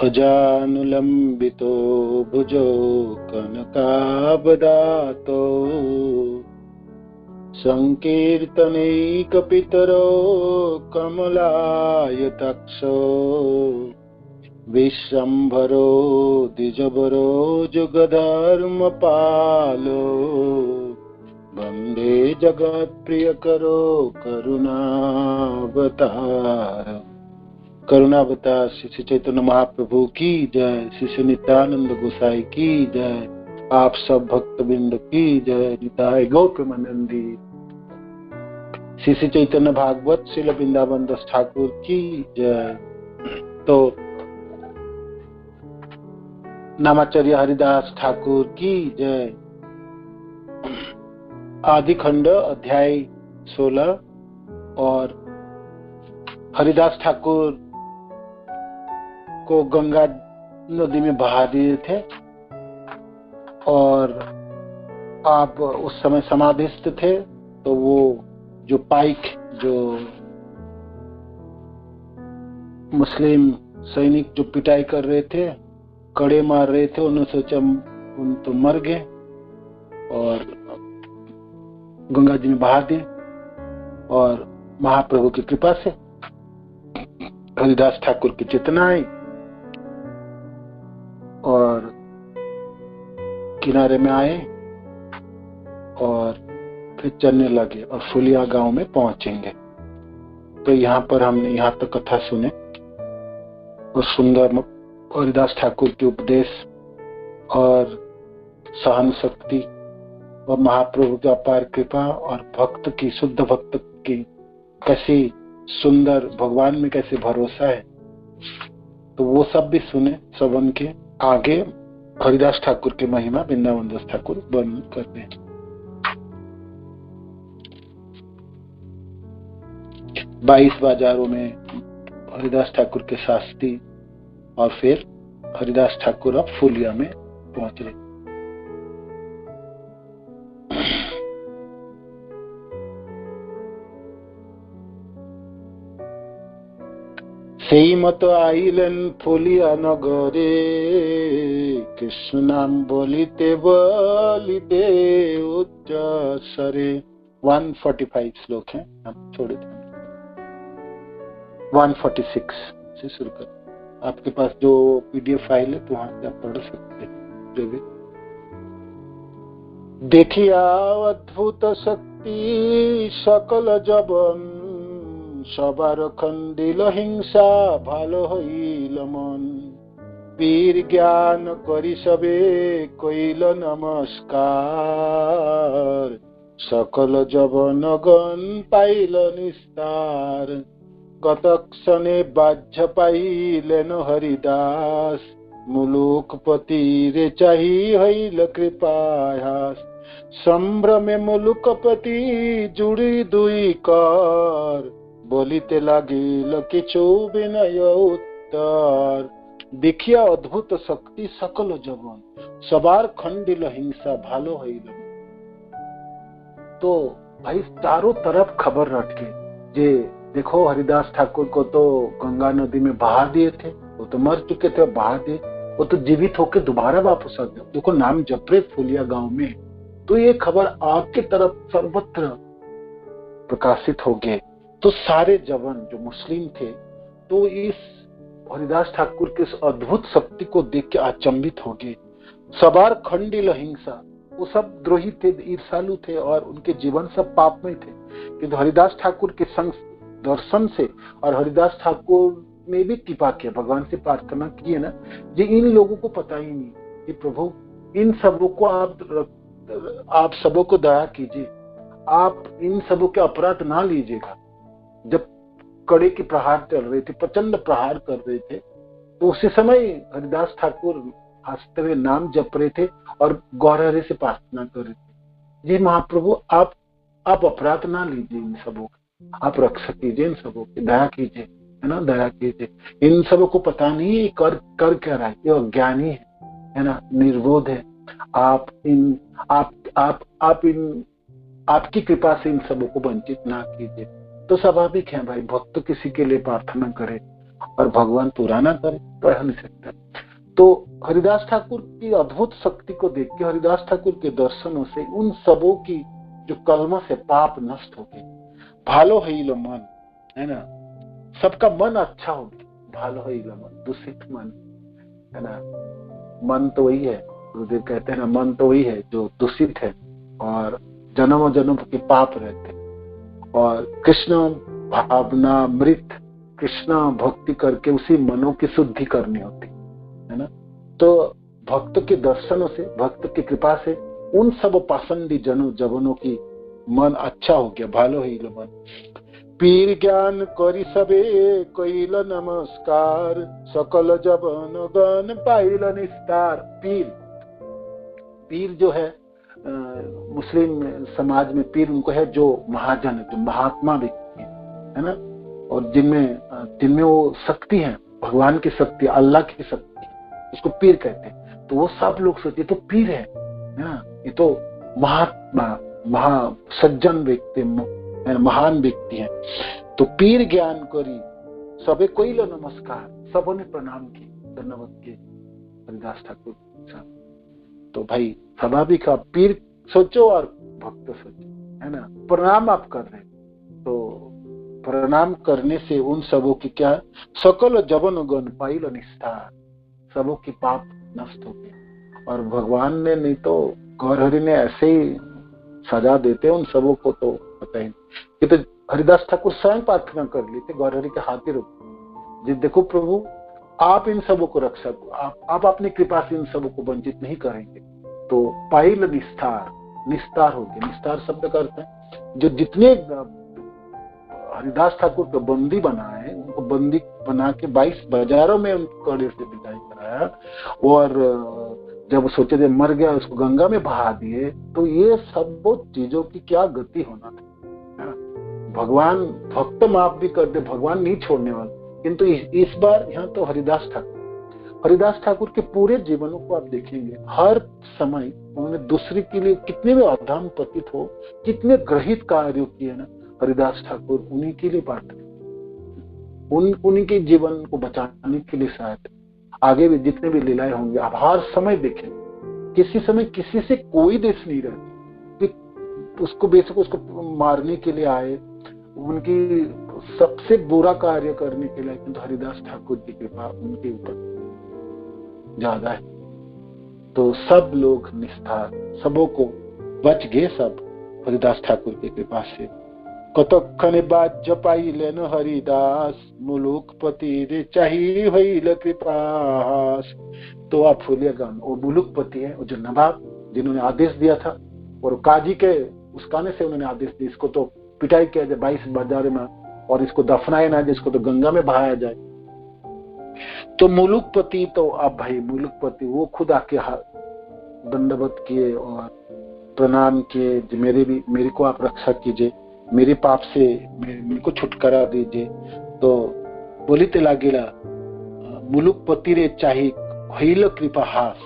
अजानुलंबितो भुजो कनकाबदातो संकीर्तनैकपितरो कमलायताक्षो विश्वम्भरो द्विजबरो जुगधर्मपालो वंदे जगत्प्रियकरो करुणावतार। करुणावतार श्री चैतन्य महाप्रभु की जय, श्री नित्यानंद गोसाई की जय, आप सब भक्तबिंद की जय। निताय गौर प्रेमानंदी। श्री चैतन्य भागवत श्रील वृंदावन दास ठाकुर की जय। तो नामाचार्य हरिदास ठाकुर की जय। आदि खंड अध्याय 16 और हरिदास ठाकुर को गंगा नदी में बहा दिए थे और आप उस समय समाधिस्थ थे। तो वो जो पाइक, जो मुस्लिम सैनिक जो पिटाई कर रहे थे, कड़े मार रहे थे, उन्होंने सोचा उन तो मर गए और गंगा जी में बहा दिए। और महाप्रभु की कृपा से हरिदास ठाकुर की चेतना आई और किनारे में आए और फिर चलने लगे और फुलिया गांव में पहुंचेंगे। तो यहाँ पर हमने यहाँ तक कथा सुने और सुंदर हरिदास ठाकुर के उपदेश और सहन शक्ति और महाप्रभु की अपार कृपा और भक्त की, शुद्ध भक्त की कैसी सुंदर, भगवान में कैसे भरोसा है, तो वो सब भी सुने। श्रवण के आगे हरिदास ठाकुर की महिमा वृंदावन दास ठाकुर वर्णन करते हैं। 22 बाजारों में हरिदास ठाकुर के शास्त्री और फिर हरिदास ठाकुर अब फुलिया में पहुंच रहे। সেই মতো আইলেন ফুলিয়া নগরে, কৃষ্ণ নাম বলিতে বলিতে উচ্চ স্বরে। 145 श्लोक है, हम छोड़े थे 146 से शुरू कर। आपके पास जो पीडीएफ फाइल है तो वहां से आप पढ़ सकते हैं। जो भी देखिया अद्भुत शक्ति सकल जबन, সবার খণ্ডিল হিংসা ভালো হইল মন, বীর জ্ঞান করি সবে কইল নমস্কার, সকল যবনগণ পাইল নিস্তার, কতক্ষণে বাহ্য পাইলেন হরিদাস, মুলুকপতি রে চাহি হইল কৃপাহাস, সম্ভ্রমে মুলুকপতি জুড়ি দুই কর, বলিতে লাগিল কিছু বিনয় উত্তর, দেখিয়া অদ্ভুত শক্তি সকল জবন, সবার খণ্ডিল হিংসা ভালো হইল। तो भाई चारों तरफ खबर रट के जे देखो हरिदास ठाकुर को तो गंगा नदी में बहा दिए थे, वो तो मर चुके थे, बहा दिए, वो तो जीवित होके दोबारा वापस आ गए। देखो नाम जप रहे फुलिया गांव में, तो ये खबर आग की तरफ सर्वत्र प्रकाशित हो गए। तो सारे जवान जो मुस्लिम थे तो इस हरिदास ठाकुर के इस अद्भुत शक्ति को देख के अचंभित हो गए। सवार खंडिल हिंसा, वो सब द्रोही थे, ईर्षालु थे और उनके जीवन सब पापमय थे। किंतु हरिदास ठाकुर के संग दर्शन से और हरिदास ठाकुर ने भी कृपा किया, भगवान से प्रार्थना की है ना, ये इन लोगों को पता ही नहीं कि प्रभु इन सबों को आप सबों को दया कीजिए, आप इन सबों के अपराध ना लीजिएगा। जब कड़े के प्रहार चल रहे थे, प्रचंड प्रहार कर रहे थे, तो उसी समय हरिदास ठाकुर हंसते हुए नाम जप रहे थे और गौरहरे से प्रार्थना कर रहे थे, जी महाप्रभु आप अपराध ना लीजिए, इन सबों का आप रक्षा कीजिए, इन सबों की दया कीजिए, है ना, दया कीजिए। इन सबों को पता नहीं है कर क्या रहा है, ये अज्ञानी है ना, निर्बोध है। आपकी कृपा से इन सबों को वंचित ना कीजिए। तो स्वाभाविक है भाई, भक्त किसी के लिए प्रार्थना करे और भगवान पूरा ना करे तो रह नहीं सकता। तो हरिदास ठाकुर की अद्भुत शक्ति को देख के, हरिदास ठाकुर के दर्शनों से उन सबों की जो कलमश है पाप नष्ट हो गए। भालो हईलो मन, है ना, सबका मन अच्छा हो गया। भालो हईलो मन, दूषित मन, है ना, मन तो वही है, गुरुदेव कहते हैं ना, मन तो वही है जो दूषित है और जन्म जन्म के पाप रहते। और कृष्ण भावना मृत, कृष्ण भक्ति करके उसी मनों की शुद्धि करनी होती है ना। तो भक्त के दर्शनों से, भक्त की कृपा से उन सब पासंदी जवनों की मन अच्छा हो गया। भालो ही लो मन, पीर ज्ञान करी सबे कइल नमस्कार, सकल जवन गण पाइल निस्तार। पीर जो है मुस्लिम समाज में पीर उनको है जो महाजन, जो महात्मा व्यक्ति है ना, और जिनमें वो शक्ति है, भगवान की शक्ति, अल्लाह की शक्ति, उसको पीर कहते हैं। तो वो सब लोग सोचते तो पीर है ना, ये तो महात्मा सज्जन व्यक्ति, महान व्यक्ति है। तो पीर ज्ञान करी सबे कोई लो नमस्कार, सबों ने प्रणाम की, धन्यवाद किए हरिदास ठाकुर साहब। तो भाई स्वाभाविक आप पीर सोचो और भक्त सोचो, है ना, प्रणाम आप कर रहे, तो प्रणाम करने से उन सबों की क्या, सकल जवन गण पाइल निस्तार, सबों की पाप नष्ट हो गए। और भगवान ने, नहीं तो गौरहरि ने ऐसे ही सजा देते उन सबों को, तो पता ही कि तो हरिदास ठाकुर स्वयं प्रार्थना कर लेते गौरहरि के हाथी रुक जी, देखो प्रभु आप इन सबों को रक्षा, आप अपनी कृपा से इन सबों को वंचित नहीं करेंगे। तो पाइल निस्तार, निस्तार हो गया। निस्तार शब्द का अर्थ है जो जितने हरिदास ठाकुर को बंदी बनाए, उनको बंदी बना के 22 बाजारों में उनको कड़े से विदाई कराया, और जब सोचे थे मर गया उसको गंगा में बहा दिए। तो ये सब चीजों की क्या गति होना था। भगवान भक्त माफ भी कर दे, भगवान नहीं छोड़ने वाला। किंतु इस बार यहाँ तो हरिदास ठाकुर के पूरे जीवनों को आप देखेंगे, हर समय उन्होंने दूसरे के लिए कितने भी अधम पतित हो, कितने ग्रहित कार्यों किए ना, हरिदास ठाकुर उन्हीं के लिए बात, उन्हीं के जीवन को बचाने के लिए शायद आगे भी जितने भी लीलाएं होंगे आप हर समय देखें, किसी समय किसी से कोई देश नहीं रहता, उसको बेशक उसको मारने के लिए आए, उनकी सबसे बुरा कार्य करने के लिए, किंतु हरिदास ठाकुर की कृपा उनके ऊपर ज्यादा है। तो सब लोग निस्तार, सबों को बच गए सब हरिदास ठाकुर की कृपा से। कतक्षण बाज्य पाइलेन हरिदास, मुलुकपति रे चाहिए हईल कृपास। तो आप फूलिया गान, वो मुलुकपति है, वो जो नवाब जिन्होंने आदेश दिया था, और काजी के उसकाने से उन्होंने आदेश दिया इसको तो पिटाई किया जाए 22 बाजार में, और इसको दफनाया ना जाए, इसको तो गंगा में बहाया जाए। तो मुलुकपति, तो अब भाई मुलुकपति वो खुद आके दंडवत किए और प्रणाम किए, मेरे को आप रक्षा कीजिए, मेरे पाप से मेरे को छुटकारा दीजिए। तो बोलिते लागेला मुलुकपति रे चाहे हईल कृपा हास।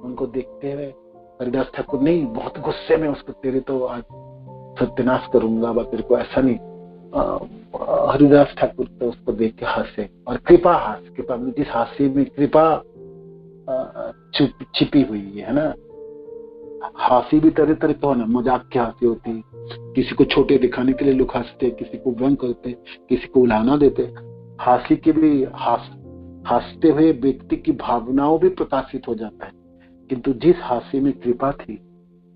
उनको देखते हुए हरिदास ठाकुर नहीं, बहुत गुस्से में उसको, तेरे तो आज सत्यानाश करूंगा, बस तेरे को ऐसा नहीं। हरिदास ठाकुर तो उसको देख के हंसे, और कृपा हास, कृपा जिस हास्य में कृपा छिपी हुई है ना। हंसी भी तरह तरह का हो ना, मजाक की हंसी होती, किसी को छोटे दिखाने के लिए लोग हंसते, किसी को व्यंग करते, किसी को उलाना देते। हंसी के भी हंसते हुए व्यक्ति की भावनाओं भी प्रकाशित हो जाता है, किंतु जिस हंसी में कृपा थी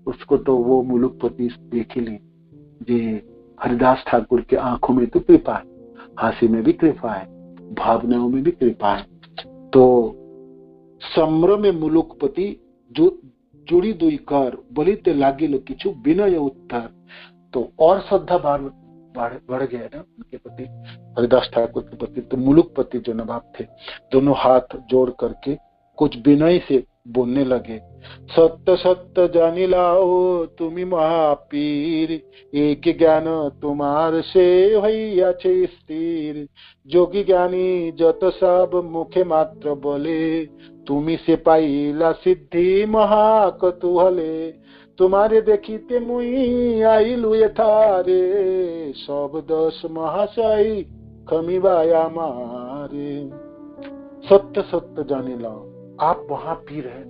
उसको तो वो मुलुकपति देख ही ली। जी, हरिदास ठाकुर के आंखों में तो कृपा है, हंसी में भी कृपा है, भावनाओं में भी कृपा है। तो सम्र में मुलुकपति जो जुड़ी दुई कर बोलिते लागिल किछु विनय उत्तर। तो और श्रद्धा बढ़ गया ना उनके प्रति, हरिदास ठाकुर के प्रति। तो मुलुकपति जो नवाब थे, दोनों हाथ जोड़ करके कुछ विनय से बोलने लगे। सत्य सत्य जानी लाओ तुमी महापीर, एक ज्ञान तुम्हार से भैया छे स्थिर। जोगी ज्ञानी जत सब मुखे मात्र बोले, तुमी से पाइला सिद्धि महाकतुहले। तुम्हारे देखीते मुई आइलु यथारे, सब दस महाशय खमीबाया मारे। सत्य सत्य जाने लाओ, आप वहां पी रहे,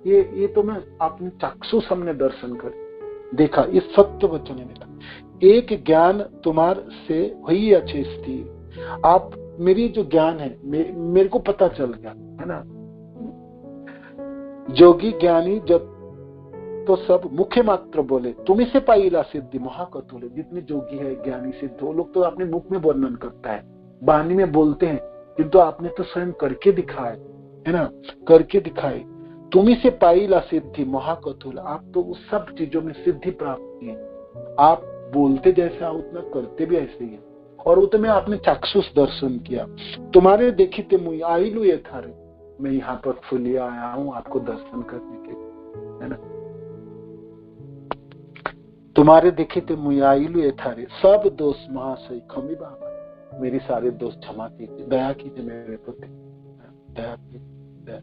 ये तो मैं अपने चक्षुष हमने दर्शन कर देखा, ये सत्य वचन मिला। एक ज्ञान तुम्हार से हुई अच्छी स्थिति, आप मेरी जो ज्ञान है मेरे को पता चल गया है ना। जोगी ज्ञानी जब तो सब मुख्य मात्र बोले, तुम्हें से पाईला सिद्धि महाकथुले। जितने जोगी है ज्ञानी सिद्ध, वो लोग तो अपने मुख में वर्णन करता है, वाणी में बोलते हैं, किंतु आपने तो स्वयं करके दिखाए है ना, करके दिखाए। तुम्ही से पाईला सिद्धि महाकथुल, आप तो उस सब चीजों में सिद्धि प्राप्त की है। आप बोलते जैसा उतना करते भी ऐसे ही है, और वो तो मैं आपने चाक्षुष दर्शन किया। तुम्हारे देखी थे मुई आईलू ये थारे, मैं यहाँ पर फुली आया हूँ आपको दर्शन करने के, है ना। तुम्हारे देखे थे मुई आईलू ये थारे, सब दोष महाशय खमी बाबा, मेरी सारे दोष क्षमा कीजिए, दया कीजिए मेरे प्रति, दया कीजिए।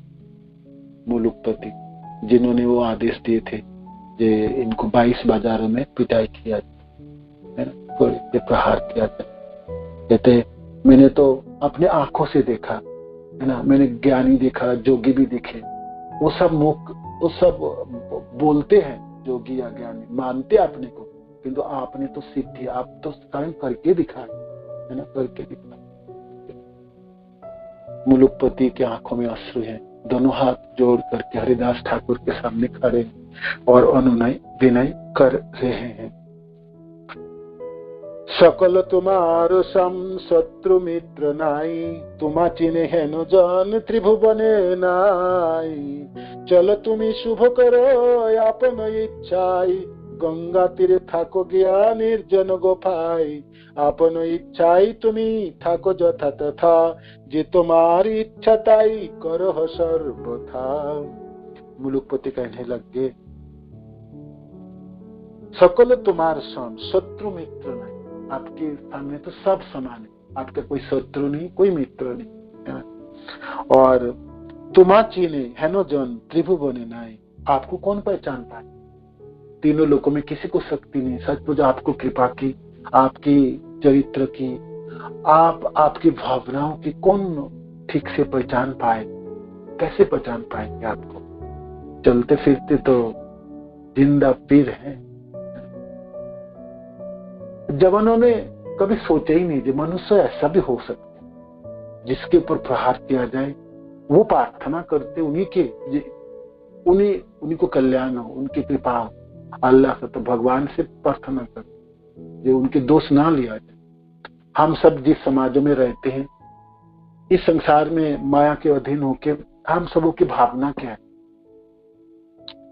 मुलुकपति जिन्होंने वो आदेश दिए थे जे इनको 22 बाजारों में पिटाई किया जाए, प्रहार किया जाए, कहते मैंने तो अपने आंखों से देखा है ना, मैंने ज्ञानी देखा, जोगी भी दिखे, वो सब बोलते हैं जोगी या ज्ञानी, मानते अपने को, किंतु आपने तो सिद्धि, आप तो स्वयं करके दिखाए है ना, करके दिखाए। मुलुकपति के आंखों में अश्रु है, दोनों हाथ जोड़ करके हरिदास ठाकुर के सामने खड़े और अनुनय विनय कर रहे हैं। सकल तुम्हार सम शत्रु मित्र नाई, तुमा चिन्हे हेनो जन त्रिभुवने नाई। चल तुम्ही शुभ करो आपन इच्छाई, गंगा तीरे थाको गया निर्जन गोफाई। आपन इच्छाई तुम्ही थाको जथा तथा, जे तुम्हारी इच्छा ताई करो सर्वथा। मुलुकपति कहने लग गए, सकल तुम्हार सम शत्रु मित्र नहीं, आपके सामने तो सब समान है, आपका कोई शत्रु नहीं, कोई मित्र नहीं है। और तुम्हा चीने हेनो जन त्रिभुवने नाई, आपको कौन पहचान पाए, तीनों लोगों में किसी को शक्ति नहीं, सचमुच आपको कृपा की, आपकी चरित्र की, आपकी भावनाओं की कौन ठीक से पहचान पाए, कैसे पहचान पाएंगे आपको, चलते फिरते तो जिंदा पीर हैं। जवानों ने कभी सोचा ही नहीं कि मनुष्य ऐसा भी हो सकता है, जिसके ऊपर प्रहार किया जाए, वो प्रार्थना करते उन्हीं को कल्याण हो, उनकी कृपा हो, अल्लाह से तो भगवान से प्रार्थना करते जो उनके दोष ना लिया जाए। हम सब जिस समाजों में रहते हैं, इस संसार में माया के अधीन होके हम सबों की भावना क्या है,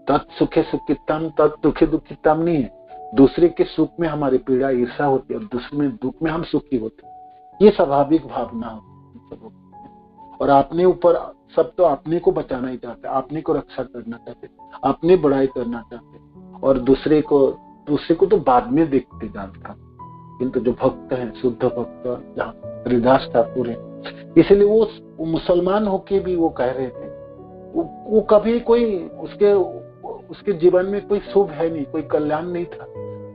तत् सुखे सुखितम तत् दुखे दुखितम नहीं है। दूसरे के सुख में हमारी पीड़ा ईर्षा होती है और दूसरे में दुख में हम सुखी होते हैं, ये स्वाभाविक भावना होती। और अपने ऊपर सब तो अपने को बचाना ही चाहते, अपने को रक्षा करना चाहते, अपने बड़ाई करना चाहते, और दूसरे को तो बाद में देखते जानता। किंतु जो भक्त हैं, शुद्ध भक्त जहाँ हरिदास ठाकुर है, इसलिए वो मुसलमान होके भी वो कह रहे थे, वो कभी कोई उसके जीवन में कोई शुभ है नहीं, कोई कल्याण नहीं था,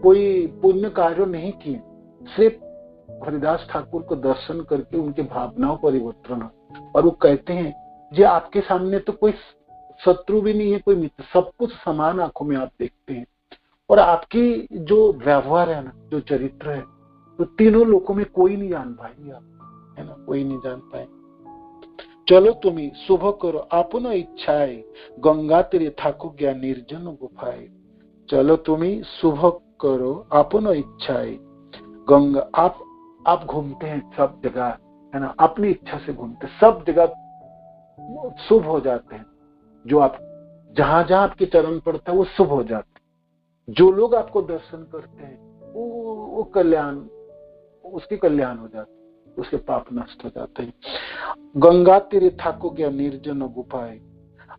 कोई पुण्य कार्य नहीं किए, सिर्फ हरिदास ठाकुर को दर्शन करके उनके भावनाओं परिवर्तन हो। और वो कहते हैं जी आपके सामने तो कोई शत्रु भी नहीं है, कोई मित्र, सब कुछ समान आंखों में आप देखते हैं, और आपकी जो व्यवहार है ना, जो चरित्र है, तो तीनों लोगों में कोई नहीं जान पाएंगे आप, है ना, कोई नहीं जान पाए। चलो तुम्ही शुभ करो आपन इच्छाए, गंगा तेरे थाको गया निर्जन गुफाए। चलो तुम्ही शुभ करो आपन इच्छाए, गंगा आप घूमते हैं सब जगह, है ना, अपनी इच्छा से घूमते, सब जगह शुभ हो जाते हैं, जो आप जहां जहां आपके चरण पड़ता है वो शुभ हो जाते हैं। जो लोग आपको दर्शन करते हैं वो कल्याण, उसके कल्याण हो जाते, उसके पाप नष्ट हो जाते हैं। गंगा तीरे थाको गया निर्जन गुफाए,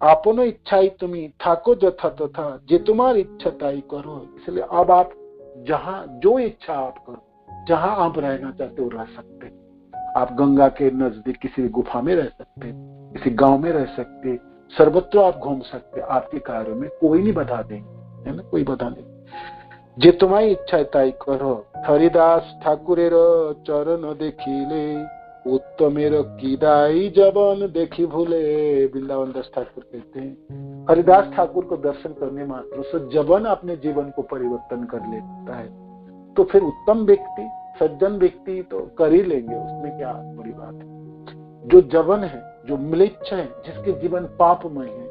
आपनो इच्छाई तुम्ही थाको जथा तथा, जे तुम्हारी इच्छा ताई करो। इसलिए अब आप जहां जो इच्छा आप करो, जहां आप रहना चाहते हो रह सकते। आप गंगा के नजदीक किसी गुफा में रह सकते, किसी गांव में रह सकते, सर्वत्र आप घूम सकते, आपके कार्यों में कोई नहीं बाधा देंगे, है ना, कोई बाधा नहीं। जे तुम्हारी इच्छा है ताई करो। हरिदास ठाकुरेर चरण देखिले उत्तमेर कीदाई जबन देखी भूले। वृंदावन दास ठाकुर कहते हैं हरिदास ठाकुर को दर्शन करने मात्र से जबन अपने जीवन को परिवर्तन कर लेता है, तो फिर उत्तम व्यक्ति सज्जन व्यक्ति तो कर ही लेंगे, उसमें क्या बड़ी बात है। जो जबन है, जो म्लेच्छ है, जिसके जीवन पापमय है,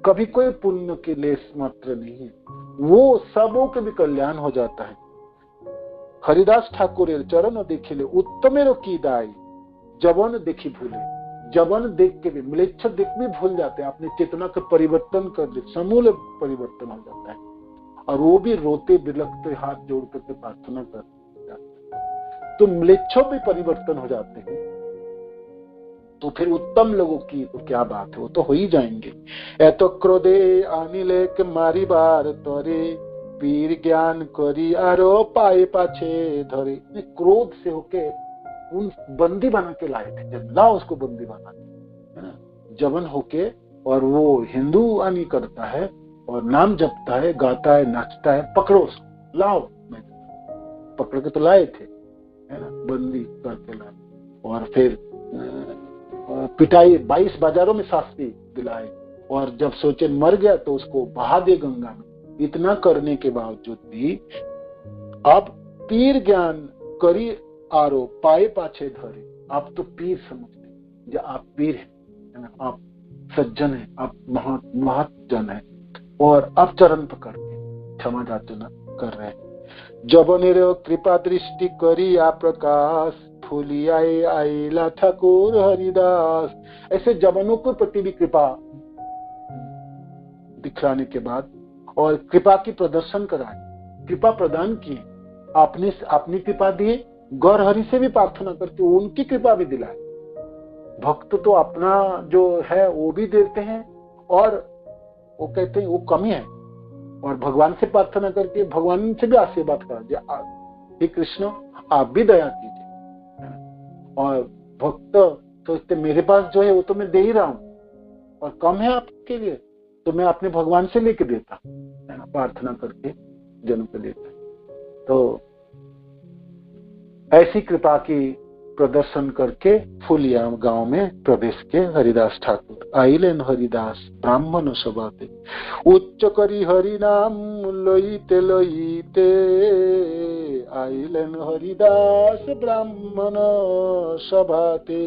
कभी कोई पुण्य की लेस मात्र नहीं है, वो सबों के भी कल्याण हो जाता है। हरिदास ठाकुर चरण देखिले उत्तमेरो कीदाई जबन देखी भूले। जबन देख के भी, म्लेच्छ देख भी भूल जाते हैं, अपने चेतना का परिवर्तन कर दे, समूल परिवर्तन हो जाता है, और वो भी रोते बिलखते हाथ जोड़ करके प्रार्थना कर जाते हैं। तो म्लेच्छों भी परिवर्तन हो जाते हैं, तो फिर उत्तम लोगों की तो क्या बात है, वो तो हो ही जाएंगे। एतो क्रोधे आनिले के मारी बार तोरे पीर ज्ञान करी आरो पाए पाछे धरे। क्रोध से होके उन बंदी बना के लाए थे, जब लाओ उसको बंदी बना के, है ना, जबन होके, और वो हिंदू आनी करता है और नाम जपता है, गाता है, नाचता है, पकड़ो उसको, लाओ। पकड़ के तो लाए थे, है ना, बंदी करके लाए, और फिर पिटाई 22 बाजारों में शास्ति दिलाए, और जब सोचे मर गया तो उसको बहा दे गंगा में। इतना करने के बावजूद भी आप पीर ज्ञान करी आरो पाए पाछे धरे। आप तो पीर समझते, जो आप पीर है ना, आप सज्जन है, आप महाजन है, और आप चरण पकड़ के क्षमा याचना कर रहे हैं। जबनेर कृपा दृष्टि करी आ प्रकाश फूली आए आईला ठाकुर हरिदास। ऐसे जबनों के प्रति भी कृपा दिखलाने के बाद और कृपा की प्रदर्शन कराए, कृपा प्रदान किए, आपने अपनी कृपा दिए, गौर हरि से भी प्रार्थना करके उनकी कृपा भी दिलाए। भक्त तो अपना जो है वो भी देते हैं, और वो कहते हैं वो कमी है, और भगवान से प्रार्थना करके भगवान से भी आशीर्वाद करा, हे कृष्ण आप भी दया कीजिए। और भक्त सोचते मेरे पास जो है वो तो मैं दे ही रहा हूँ, और कम है आपके लिए, तो मैं अपने भगवान से लेके देता, प्रार्थना करके जनों को देता। तो ऐसी कृपा की प्रदर्शन करके फुलिया गांव में प्रवेश के हरिदास ठाकुर। आइलेन हरिदास ब्राह्मण सभाते उच्च करी हरि नाम लईते लईते। आइलेन हरिदास ब्राह्मण सभाते।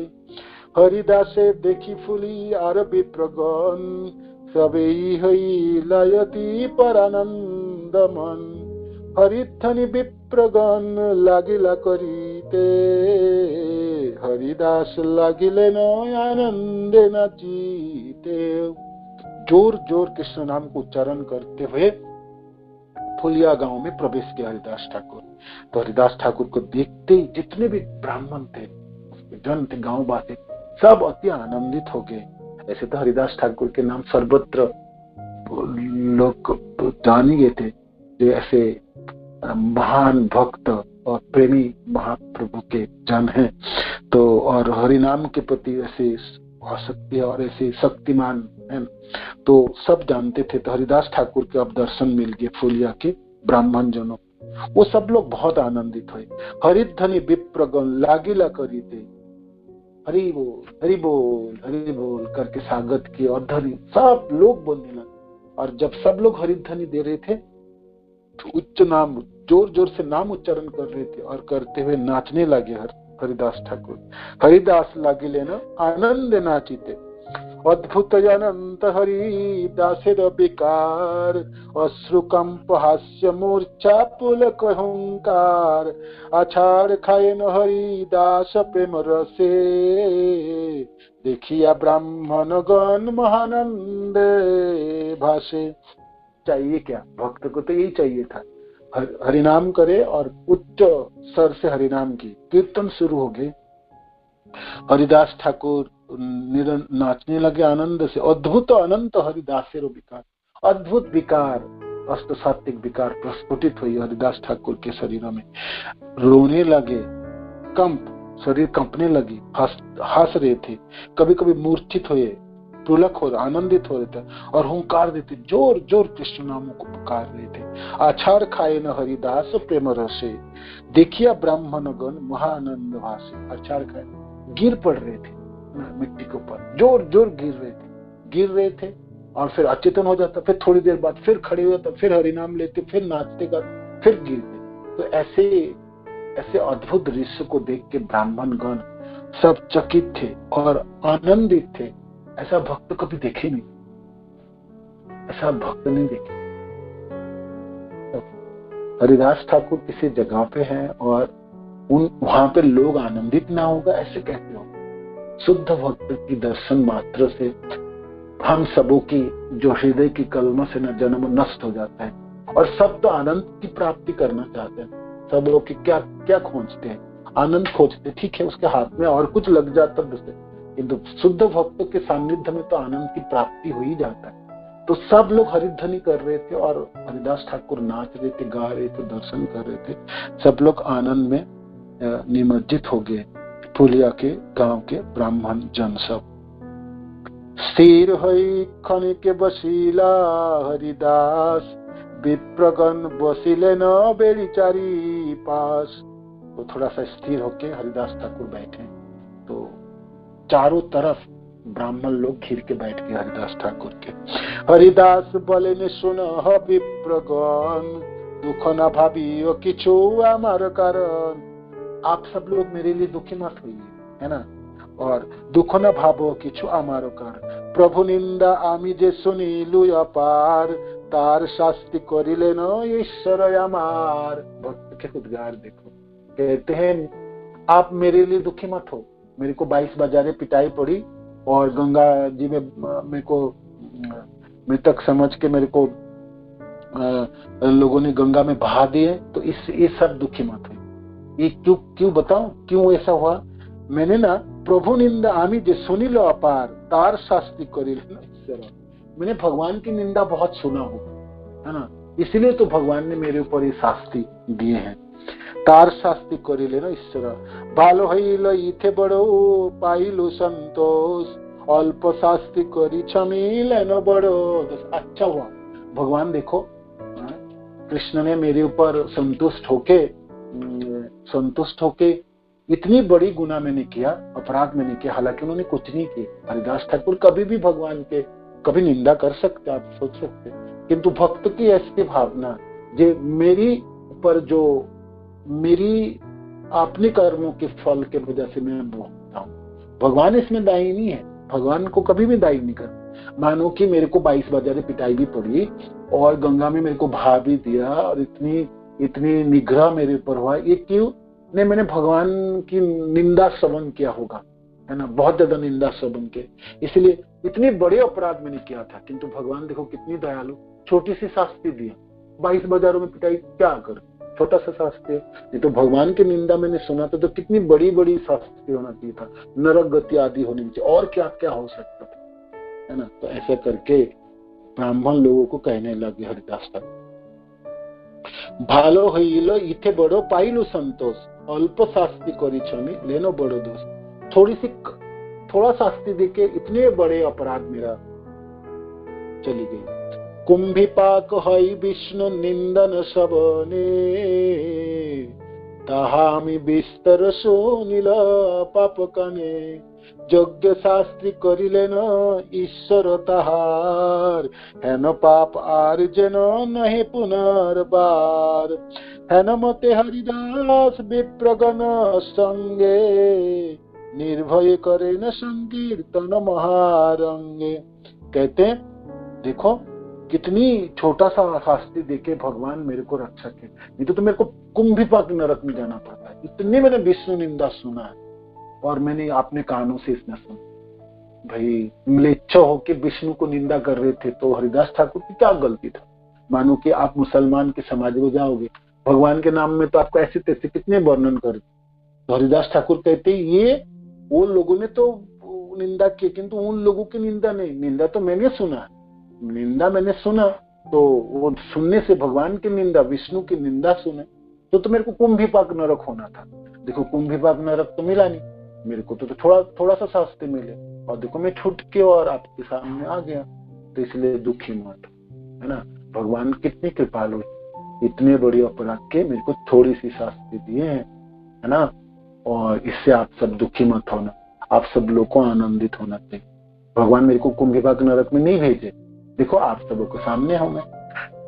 हरिदासे देखी फुली आर विप्रगण सबेई हई लायती परानंद मन। हरिथनि विप्रगण लागिला करीते। हरिदास लागिले न आनंदे नाचीते। जोर जोर कृष्ण नाम को उच्चारण करते हुए फुलिया गांव में प्रवेश किया हरिदास ठाकुर। तो हरिदास ठाकुर को देखते ही जितने भी ब्राह्मण थे, जन थे, गांव वासी, सब अति आनंदित हो गए। ऐसे तो हरिदास ठाकुर के नाम सर्वत्र लोग जान ही गए थे, जो ऐसे महान भक्त और प्रेमी महाप्रभु के जन हैं। तो और हरिनाम के प्रति ऐसे आसक्ति और ऐसे शक्तिमान है, तो सब जानते थे। तो हरिदास ठाकुर के अब दर्शन मिल गए फुलिया के ब्राह्मण जनों, वो सब लोग बहुत आनंदित हुए। हरिध्वनि विप्रगण लागिला करी थे, हरि बोल हरि बोल हरि बोल करके स्वागत किए, और ध्वनि सब लोग बोलने लगे। और जब सब लोग हरिध्वनि दे रहे थे तो उच्च नाम, जोर जोर से नाम उच्चारण कर रहे थे, और करते हुए नाचने लगे हरिदास ठाकुर। हरिदास लागिले न आनंद नाचिते। अद्भुत अनंत हरिदासेर विकार। अश्रुकंप हास्य मूर्छा पुलक अहंकार। आछाड़ खाए न हरिदास प्रेम रसे। देखिया ब्राह्मण गण महानंद भाषे। चाहिए क्या, भक्त को तो यही चाहिए था, हरिनाम करे और उच्च स्वर से हरिनाम की कीर्तन शुरू हो गए। हरिदास ठाकुर नाचने लगे आनंद से। अद्भुत अनंत हरिदासेरो विकार। अद्भुत विकार, अष्ट सात्विक विकार प्रस्फुटित हुई हरिदास ठाकुर के शरीरों में। रोने लगे, कंप, शरीर कंपने लगी, हंस रहे थे, कभी कभी मूर्छित हुए, पुलक हो आनंदित हो रहे थे और हुंकार देते, जोर जोर कृष्ण नामों को पुकार रहे थे। आचार खाए न हरिदास प्रेम रसे, देखिया ब्राह्मण गण महानंद भासे। आचार खाए, गिर पड़ रहे थे मिट्टी के ऊपर, जोर जोर गिर रहे थे और फिर अचेतन हो जाता, फिर थोड़ी देर बाद फिर खड़े हो जाता, फिर हरिनाम लेते, फिर नाचते गाते, फिर गिरते। तो ऐसे अद्भुत दृश्य को देख के ब्राह्मण गण सब चकित थे और आनंदित थे। ऐसा भक्त कभी देखे नहीं, ऐसा भक्त नहीं देखे। हरिदास ठाकुर किसी जगह पे हैं और वहां पे लोग आनंदित ना होगा, ऐसे कहते हो? शुद्ध भक्त की दर्शन मात्र से हम सबों की जो हृदय की कलमों से न जन्म नष्ट हो जाता है और सब तो आनंद की प्राप्ति करना चाहते हैं। सब लोग क्या क्या खोजते हैं? आनंद खोजते। ठीक है, उसके हाथ में और कुछ लग जाता दूसरे, किंतु शुद्ध भक्तों के सानिध्य में तो आनंद की प्राप्ति हो ही जाता है। तो सब लोग हरिध्वनि कर रहे थे और हरिदास ठाकुर नाच रहे थे, गा रहे थे, दर्शन कर रहे थे। सब लोग आनंद में निमज्जित हो गए। पुलिया के गांव के ब्राह्मण जन सब स्थिर हई खनिके बसिला हरिदास, विप्रगण बसिले न बेड़ी चारी पास। तो थोड़ा सा स्थिर होके हरिदास ठाकुर बैठे तो चारों तरफ ब्राह्मण लोग घिर के बैठ गए हरिदास ठाकुर के। हरिदास बोले ने सुन विप्रगण, दुख न भावियो किछु आमार कारण। आप सब लोग मेरे लिए दुखी मत होइए, है ना, और दुख न भावो किछु आमार कारण। प्रभु निंदा आमी जे सुनिलु अपार, तार शास्ति करिले न ईश्वर आमार। भक्त के उद्गार देखो, कहते हैं आप मेरे लिए दुखी मत हो। मेरे को 22 बाजारे पिटाई पड़ी और गंगा जी में मेरे को मृतक समझ के मेरे को लोगों ने गंगा में बहा दिए, तो ये सब दुखी मत हो। ये क्यों बताऊं क्यों ऐसा हुआ? मैंने ना प्रभु निंदा आमी जे सुनी लो अपार, तार शास्ति करिले न ईश्वर। मैंने भगवान की निंदा बहुत सुना हो, है ना, इसलिए तो भगवान ने मेरे ऊपर ये शास्ति दिए हैं। तार शास्ति करिले न ईश्वर, भालो हईल इथे बड़ो पाइलु संतोष, अल्प शास्ति करी छमिले न बड़ो दोष। अच्छा हुआ, भगवान देखो कृष्ण ने मेरे ऊपर संतुष्ट होके इतनी बड़ी गुनाह मैंने किया, अपराध मैंने किया, हालांकि उन्होंने कुछ नहीं किया। हरिदास ठाकुर कभी भी भगवान के कभी निंदा कर सकते, आप सोच सकते, किंतु भक्त की ऐसी भावना जे मेरी ऊपर जो मेरी अपने कर्मों के फल के वजह से मैं भोगता हूँ, भगवान इसमें दायी नहीं है। भगवान को कभी भी दायी नहीं कर। मानो कि मेरे को 22 बाजारे पिटाई भी पड़ी और गंगा में मेरे को बहा भी दिया और इतनी निग्रह मेरे ऊपर हुआ, ये क्यों? नहीं, मैंने भगवान की निंदा श्रवण किया होगा, है ना, बहुत ज्यादा निंदा श्रवण के, इसलिए इतने बड़े अपराध मैंने किया था। किंतु भगवान देखो कितनी दयालु, छोटी सी शास्ति दिया। 22 बाजारों में पिटाई क्या कर, छोटा सा शास्ति। नहीं तो भगवान की निंदा मैंने सुना था तो कितनी बड़ी बड़ी शास्ति होना चाहिए था, नरक गति आदि होनी चाहिए, और क्या क्या हो सकता था, है ना। तो ऐसे करके ब्राह्मण लोगों को कहने लगे हरिदास ठाकुर, भालो हईल इथे बड़ो पाइलु संतोष, अल्प शास्ति करी छमी लेनो बड़ो दोष। थोड़ा शास्ति देके इतने बड़े अपराध मेरा चली गई। कुंभिपाक हई विष्णु निंदन सबने, ताहामी बिस्तर सुनिल पाप कने। यज्ञ शास्त्री करिले न ईश्वर ताहार, हेन पाप आर जेन नहे पुनर्बार। हेन मते हरिदास विप्रगण संगे, निर्भय करे न संकीर्तन महारंगे। कहते हैं देखो कितनी छोटा सा शास्ति देके भगवान मेरे को रक्षा किया, नहीं तो मेरे को कुंभिपाक नरक में जाना पड़ता है। इतनी मैंने विष्णु निंदा सुना है और मैंने अपने कानों से इसमें सुना। भाई म्लेच्छ होके विष्णु को निंदा कर रहे थे, तो हरिदास ठाकुर की क्या गलती था? मानो कि आप मुसलमान के समाज में जाओगे, भगवान के नाम में तो आपको ऐसे तैसे कितने वर्णन कर, तो हरिदास ठाकुर कहते ये वो लोगों ने तो निंदा की, किंतु उन लोगों की निंदा नहीं, निंदा तो मैंने सुना, निंदा मैंने सुना, तो वो सुनने से भगवान की निंदा, विष्णु की निंदा सुने तो मेरे को कुंभिपाक नरक होना था। देखो कुंभिपाक नरक तो मिला नहीं मेरे को, तो थोड़ा सा शास्ति मिले। और देखो मैं छूट के और आपके सामने आ गया, तो इसलिए दुखी मत, है ना। भगवान कितनी कृपालु, इतने बड़ी अपराध के मेरे को थोड़ी सी शास्ति दिए हैं, है ना। और इससे आप सब दुखी मत होना, आप सब लोग को आनंदित होना चाहिए। भगवान मेरे को कुंभीपाक नरक में नहीं भेजे, देखो आप सबों को सामने हूं मैं।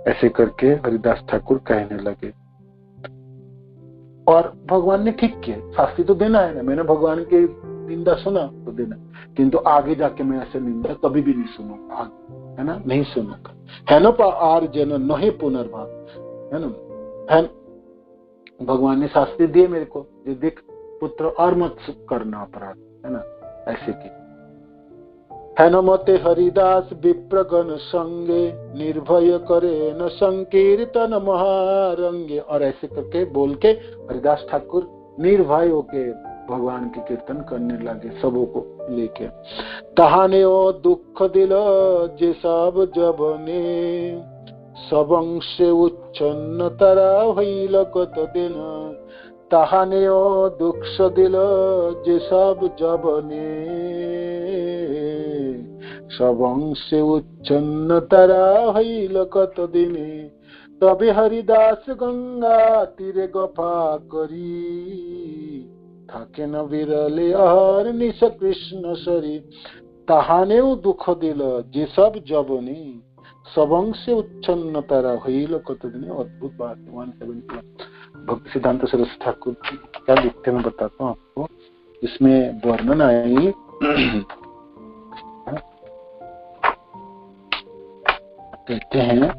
ऐसे करके हरिदास ठाकुर कहने लगे। और भगवान ने ठीक किया, शास्ति तो देना है ना, मैंने भगवान की निंदा सुना तो देना, किंतु आगे जाके मैं ऐसे निंदा कभी भी नहीं सुनूंगा, है ना, नहीं सुनूंगा। है ना, आर जन नहे पुनर्भाव, है ना। है, भगवान ने शास्ति दिए मेरे को, जो देख पुत्र और मत करना अपराध, है ना, ऐसे की। है न मते हरिदास विप्रगण संगे, निर्भय करे न संकीर्तन महारंगे। और ऐसे करके बोल के हरिदास ठाकुर निर्भय होके भगवान की कीर्तन करने लगे, सबों को लेके। तहाने ओ दुख दिल जे सब जबने, सबंश उच्छन्न तरा भइल कत दिन। तहाने ओ दुख दिल जे सब जबने, सबंश उच्छन्न तरा भइल कत दिने। तबे हरिदास गंगा तीरे गफा करी, থাকে না বিরলে আর নিশ কৃষ্ণ শরী। তাহানেও দুঃখ দিল যে সব জবনে, सबंशे उच्छन्न तारा हईल कतदिने। अद्भुत बात 171 भक्ति सिद्धांत सरस्वती ठाकुर क्या लिखते मैं बताता हूँ आपको। इसमें वर्णन आई कहते हैं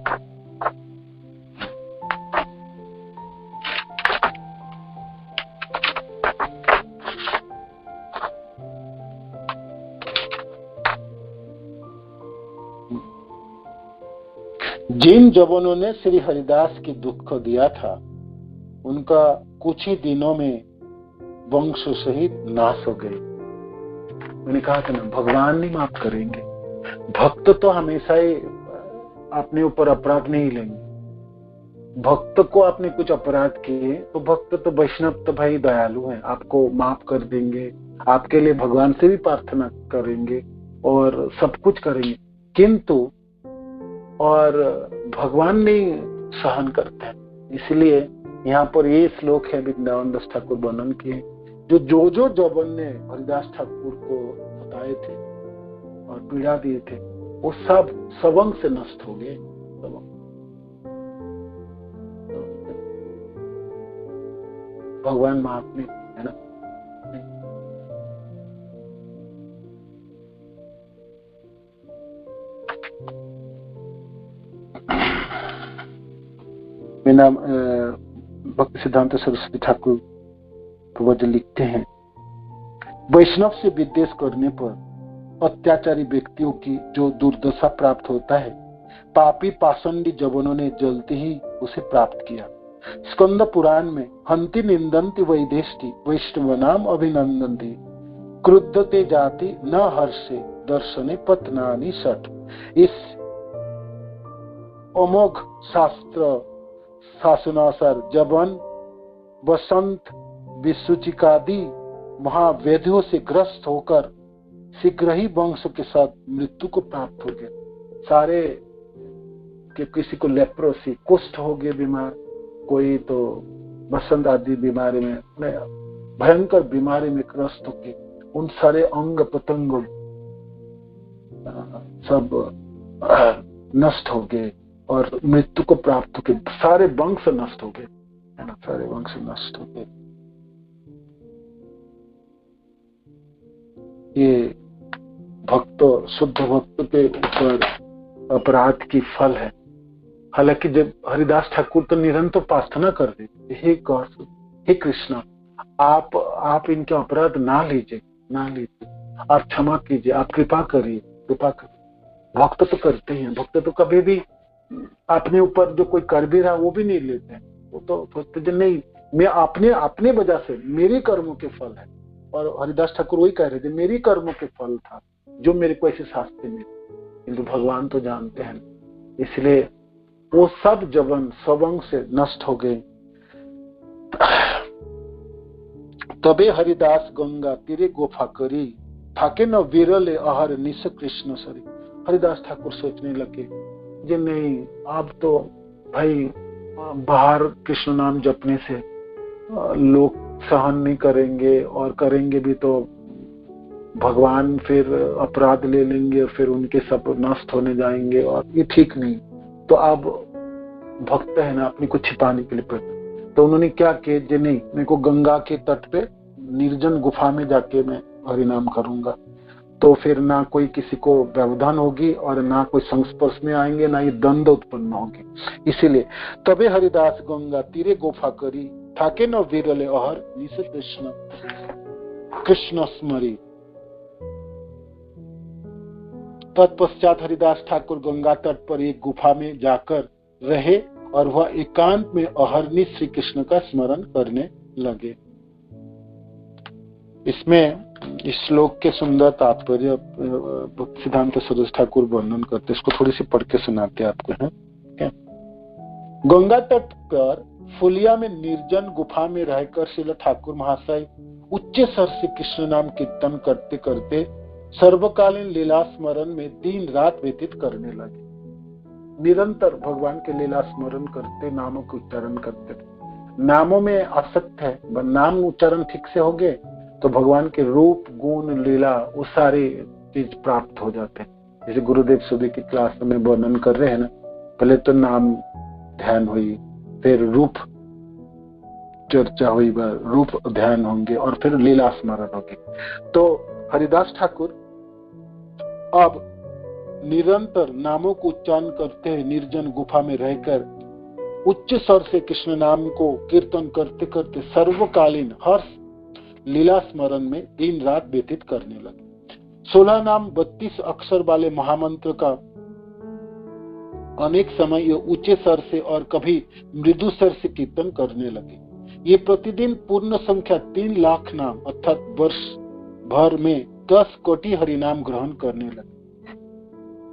जिन जवानों ने श्री हरिदास की दुख दिया था, उनका कुछ ही दिनों में वंश सहित नाश हो गए। मैंने कहा था ना, भगवान नहीं माफ करेंगे, भक्त तो हमेशा ही अपने ऊपर अपराध नहीं लेंगे। भक्त को आपने कुछ अपराध किए तो भक्त तो वैष्णव तो भाई दयालु हैं, आपको माफ कर देंगे, आपके लिए भगवान से भी प्रार्थना करेंगे और सब कुछ करेंगे, किंतु और भगवान नहीं सहन करते हैं। इसलिए यहाँ पर ये श्लोक है वृंदावन दास ठाकुर वर्णन किए, जो जबन ने हरिदास ठाकुर को बताए थे और पीड़ा दिए थे, वो सब सबंग से नष्ट हो गए। भगवान माफ नहीं, है ना। मेरा भक्ति सिद्धांत सरस्वती ठाकुर प्रवचन लिखते हैं, वैष्णव से विद्वेष करने पर अत्याचारी व्यक्तियों की जो दुर्दशा प्राप्त होता है, पापी पाषंडी जवानों ने जल्दी ही उसे प्राप्त किया। स्कंद पुराण में हंति निंदन्ति वैदेष्टि वैष्णवनाम अभिनंदन्ति, क्रुद्धते जाति न हर्षे दर्शने पतनानि षट। इस अमोघ शास्त्र शासनानुसार जबन वसंत विसूचिकादि महाव्याधियों से ग्रस्त होकर शीघ्र ही वंश के साथ मृत्यु को प्राप्त हो गए। सारे के किसी को लेप्रोसी कुष्ठ हो गए बीमार, कोई तो वसंत आदि बीमारी में भयंकर बीमारी में ग्रस्त हो गए, उन सारे अंग पतंग सब नष्ट हो गए और मृत्यु को प्राप्त हो गए, सारे वंश नष्ट हो गए, है ना, सारे वंश नष्ट हो गए। ये भक्त शुद्ध भक्त के ऊपर अपराध की फल है। हालांकि जब हरिदास ठाकुर तो निरंतर प्रार्थना कर रहे थे, हे गॉड, हे कृष्णा, आप इनके अपराध ना लीजिए, आप क्षमा कीजिए, आप कृपा करिए, कृपा करिए। भक्त तो करते हैं, भक्त तो कभी भी अपने ऊपर जो कोई कर भी रहा वो भी नहीं लेते हैं, वो तो सोचते नहीं, मैं अपने वजह से मेरे कर्मों के फल है। और हरिदास ठाकुर वही कह रहे थे, मेरी कर्मों के फल था जो मेरे को ऐसे शास्त्र मिले, किंतु भगवान तो जानते हैं, इसलिए वो सब जबन सबंग से नष्ट हो गए। तबे हरिदास गंगा तीरे गोफा करी, थाके न विरले अहर निश कृष्ण सरी। हरिदास ठाकुर सोचने लगे जे नहीं, अब तो भाई बाहर कृष्ण नाम जपने से लोग सहन नहीं करेंगे, और करेंगे भी तो भगवान फिर अपराध ले लेंगे और फिर उनके सब नष्ट होने जाएंगे, और ये ठीक नहीं। तो अब भक्त है ना, अपने को छिपाने के लिए पड़ता। तो उन्होंने क्या किया, जे नहीं, मेरे को गंगा के तट पे निर्जन गुफा में जाके मैं हरिनाम करूंगा, तो फिर ना कोई किसी को व्यवधान होगी और ना कोई संस्पर्श में आएंगे, ना ये द्वंद्व उत्पन्न होगी। इसीलिए तबे हरिदास गंगा तीरे गुफा करी, थाके न विरले अहर निश कृष्ण कृष्ण स्मरी। तत्पश्चात हरिदास ठाकुर गंगा तट पर एक गुफा में जाकर रहे और वह एकांत में अहरनिश श्री कृष्ण का स्मरण करने लगे। इसमें इस श्लोक के सुंदर तात्पर्य सिद्धांत सरोज ठाकुर वर्णन करते, इसको थोड़ी सी पढ़ के सुनाते आपको हैं। गंगा तट पर फुलिया में निर्जन गुफा में रहकर श्रील ठाकुर महाशय उच्च स्वर से कृष्ण नाम कीर्तन करते करते सर्वकालीन लीला स्मरण में दिन रात व्यतीत करने लगे। निरंतर भगवान के लीला स्मरण करते, नामों के उच्चारण करते थे। नामों में आसक्त है, नाम उच्चारण ठीक से हो गए तो भगवान के रूप गुण लीला वो सारे चीज प्राप्त हो जाते हैं। जैसे गुरुदेव सुबह की क्लास में वर्णन कर रहे हैं ना, पहले तो नाम ध्यान हुई, फिर रूप चर्चा हुई, रूप ध्यान होंगे और फिर लीला स्मरण होगी। तो हरिदास ठाकुर अब निरंतर नामों को उच्चारण करते हैं, निर्जन गुफा में रहकर उच्च स्वर से कृष्ण नाम को कीर्तन करते करते सर्वकालीन हर्ष लीला स्मरण में दिन रात व्यतीत करने लगे। 16 नाम 32 अक्षर वाले महामंत्र का अनेक समय ये ऊंचे स्वर से और कभी मृदु स्वर से कीर्तन करने लगे। ये प्रतिदिन पूर्ण संख्या 3 लाख नाम अर्थात वर्ष भर में 10 कोटि हरिनाम ग्रहण करने लगे।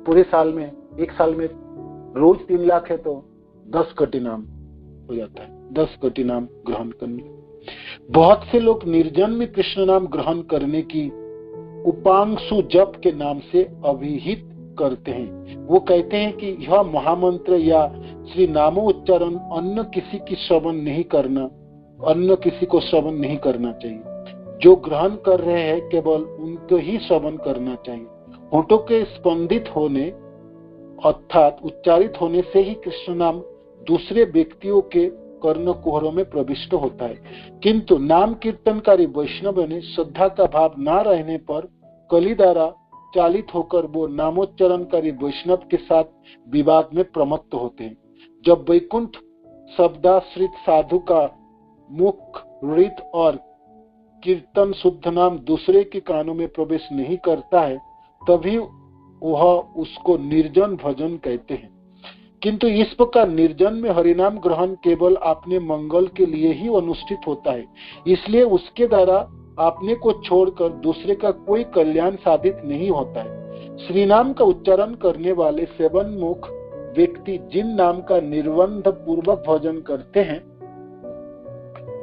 पूरे साल में, एक साल में रोज 3 लाख है तो 10 कोटि नाम हो जाता है, 10 कोटि नाम ग्रहण करने। बहुत से लोग निर्जन में कृष्ण नाम ग्रहण करने की उपांशु जप के नाम से अभिहित करते हैं। वो कहते हैं कि यह महामंत्र या श्री नामो उच्चारण अन्य किसी को श्रवण नहीं करना चाहिए। जो ग्रहण कर रहे हैं केवल उनको ही श्रवण करना चाहिए। होठों के स्पंदित होने अर्थात उच्चारित होने से ही कृष्ण नाम दूसरे व्यक्तियों के कर्ण कुहरों में प्रविष्ट होता है, किंतु नाम कीर्तनकारी वैष्णव ने श्रद्धा का भाव न रहने पर कली द्वारा चालित होकर वो नामोच्चारणकारी वैष्णव के साथ विवाद में प्रमत्त होते हैं। जब वैकुंठ शब्दाश्रित साधु का मुख ऋत और कीर्तन शुद्ध नाम दूसरे के कानों में प्रवेश नहीं करता है, तभी वह उसको निर्जन भजन कहते हैं। किंतु इस प्रकार निर्जन में हरिनाम ग्रहण केवल अपने मंगल के लिए ही अनुष्ठित होता है, इसलिए उसके द्वारा अपने को छोड़कर दूसरे का कोई कल्याण साधित नहीं होता है। श्री नाम का उच्चारण करने वाले सेवन मुख व्यक्ति जिन नाम का निर्बंध पूर्वक भजन करते हैं,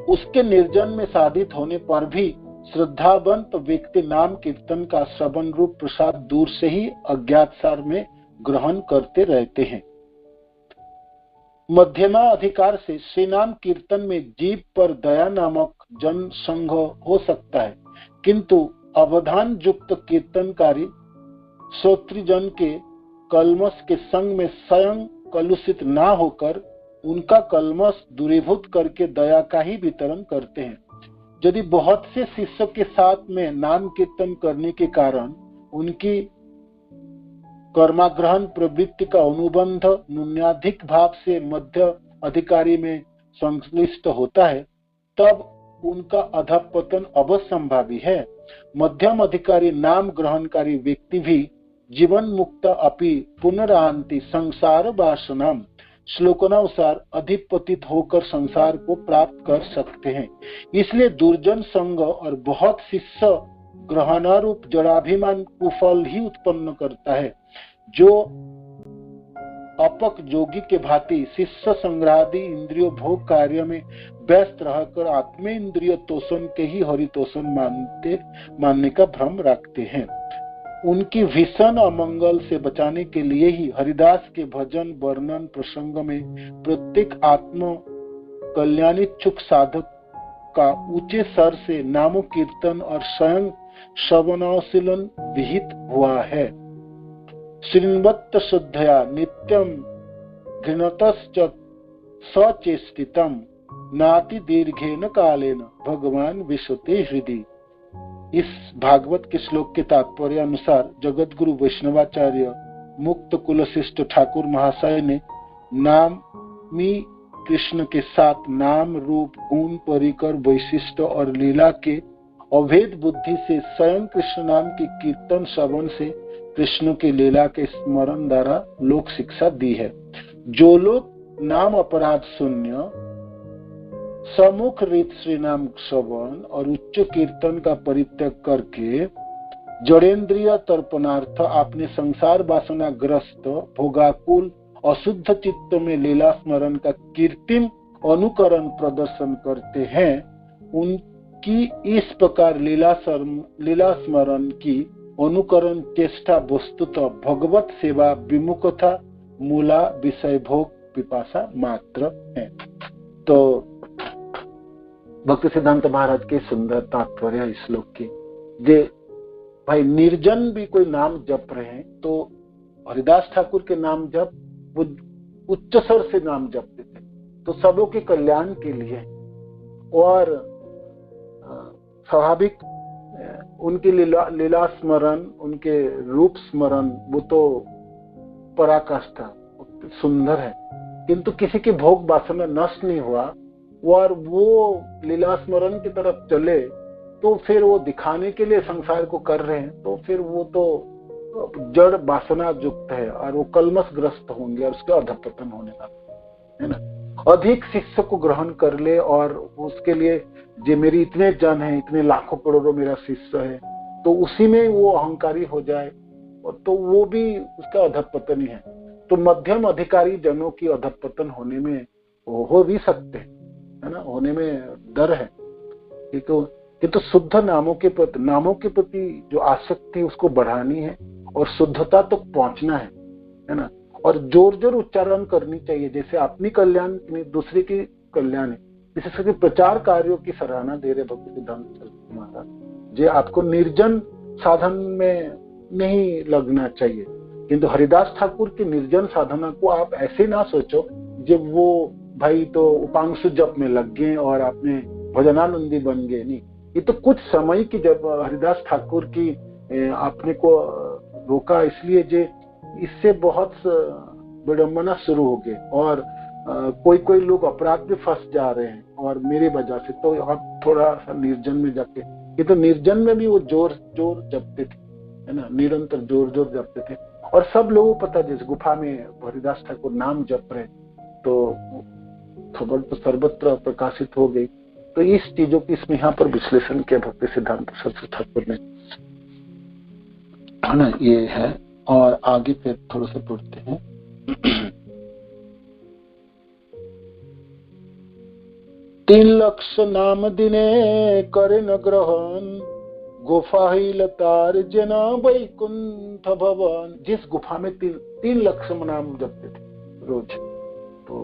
उसके निर्जन में साधित होने पर भी श्रद्धावंत व्यक्ति नाम कीर्तन का श्रवण रूप प्रसाद दूर से ही अज्ञात सार में ग्रहण करते रहते हैं। मध्यमा अधिकार से श्री नाम कीर्तन में जीव पर दया नामक जन संग हो सकता है, किंतु अवधान युक्त कीर्तनकारी श्रोतृजन के कलमश के संग में स्वयं कलुषित ना होकर उनका कलमश दूरीभूत करके दया का ही वितरण करते हैं। यदि बहुत से शिष्यों के साथ में नाम कीर्तन करने के कारण उनकी कर्माग्रहण प्रवृत्ति का अनुबंध न्यूनाधिक भाव से मध्य अधिकारी में संश्लिष्ट होता है, तब उनका अधपतन अवश्यंभावी है। मध्यम अधिकारी नाम ग्रहणकारी व्यक्ति भी जीवन मुक्त अपि पुनरांति संसार वासनाम श्लोकानुसार अधिपतित होकर संसार को प्राप्त कर सकते हैं। इसलिए दुर्जन संग और बहुत शिष्य ग्रहणारूप जड़ाभिमान कुफल ही उत्पन्न करता है, जो अपक जोगी के भांति शिष्य संग्रहादि इंद्रियों भोग कार्य में व्यस्त रहकर आत्मेंद्रिय तोषण के ही हरितोषण मानने का भ्रम रखते हैं। उनकी भीषण अमंगल से बचाने के लिए ही हरिदास के भजन वर्णन प्रसंग में प्रत्येक आत्म कल्याणिच्छुक साधक का ऊंचे स्वर से नामो कीर्तन और स्वयं श्रवणाशीलन विहित हुआ है। श्रृण्वत् शुद्धया नित्यं घृणतश्च सचेष्टितं नाति दीर्घेन कालेन भगवान विशते हृदि। इस भागवत के श्लोक के तात्पर्य अनुसार जगत गुरु वैष्णवाचार्य मुक्त कुलशिष्ट ठाकुर महाशय ने नामी कृष्ण के साथ नाम रूप गुण परिकर वैशिष्ट और लीला के अभेद बुद्धि से स्वयं कृष्ण नाम के कीर्तन श्रवण से कृष्ण की लीला के स्मरण द्वारा लोक शिक्षा दी है। जो लोग नाम अपराध शून्य सम्मुख रीत श्री नाम श्रवण और उच्च कीर्तन का परित्याग करके जड़ेंद्रिय तर्पणार्थ अपने संसार वासना ग्रस्त भोगाकुल अशुद्ध चित्त में लीला स्मरण का कीर्तिम अनुकरण प्रदर्शन करते हैं, उनकी इस प्रकार लीला स्मरण की अनुकरण चेष्टा वस्तुतः भगवत सेवा विमुखता मूला विषय भोग पिपासा मात्र है। तो भक्ति सिद्धांत महाराज के सुंदर तात्पर्य इस श्लोक की जे भाई निर्जन भी कोई नाम जप रहे हैं तो हरिदास ठाकुर के नाम जप वो उच्च स्वर से नाम जपते थे तो सबों के कल्याण के लिए और स्वाभाविक उनकी लीला स्मरण उनके रूप स्मरण वो तो पराकाष्ठा सुंदर है, किंतु किसी की भोग वासना नष्ट नहीं हुआ और वो लीला स्मरण की तरफ चले तो फिर वो दिखाने के लिए संसार को कर रहे हैं तो फिर वो तो जड़ वासना युक्त है और वो कलमशग्रस्त होंगे और उसका अधपतन होने लगा है ना। अधिक शिष्य को ग्रहण कर ले और उसके लिए जो मेरी इतने जन है इतने लाखों करोड़ों मेरा शिष्य है तो उसी में वो अहंकारी हो जाए तो वो भी उसका अधपतन ही है। तो मध्यम अधिकारी जनों की अधपतन होने में हो भी सकते है ना, होने में डर है। तो शुद्ध नामों के प्रति जो आसक्ति उसको बढ़ानी है और शुद्धता तक तो पहुंचना है ना, और जोर जोर उच्चारण करनी चाहिए जैसे अपनी कल्याण दूसरे की कल्याण है। विशेष करके प्रचार कार्यों की सराहना दे रहे भक्ति सिद्धांत सरस्वती महाराज जे आपको निर्जन साधन में नहीं लगना चाहिए, किंतु हरिदास ठाकुर की निर्जन साधना को आप ऐसे ना सोचो जब वो भाई तो उपांशु जप में लग गए और आपने भजनानंदी बन गए। नहीं, ये तो कुछ समय की जब हरिदास ठाकुर की आपने को रोका इसलिए जे इससे बहुत विडंबना शुरू हो गई और कोई लोग अपराध में फंस जा रहे हैं और मेरे वजह से तो आप थोड़ा सा निर्जन में जाके, ये तो निर्जन में भी वो जोर जोर जपते थे है ना, निरंतर जोर जोर जपते थे और सब लोगों को पता जिस गुफा में हरिदास ठाकुर नाम जप रहे तो खबर तो सर्वत्र प्रकाशित हो गई। तो इस चीजों की इसमें यहाँ पर विश्लेषण किया भक्ति सिद्धांत सरस्वती ठाकुर ने है ना, ये है। और आगे फिर थोड़ा सा पढ़ते हैं। तीन लक्ष नाम दिने करे न ग्रहण गुफा ही लतार जना वैकुंठ भवन। जिस गुफा में तीन लक्ष नाम जपते थे रोज, तो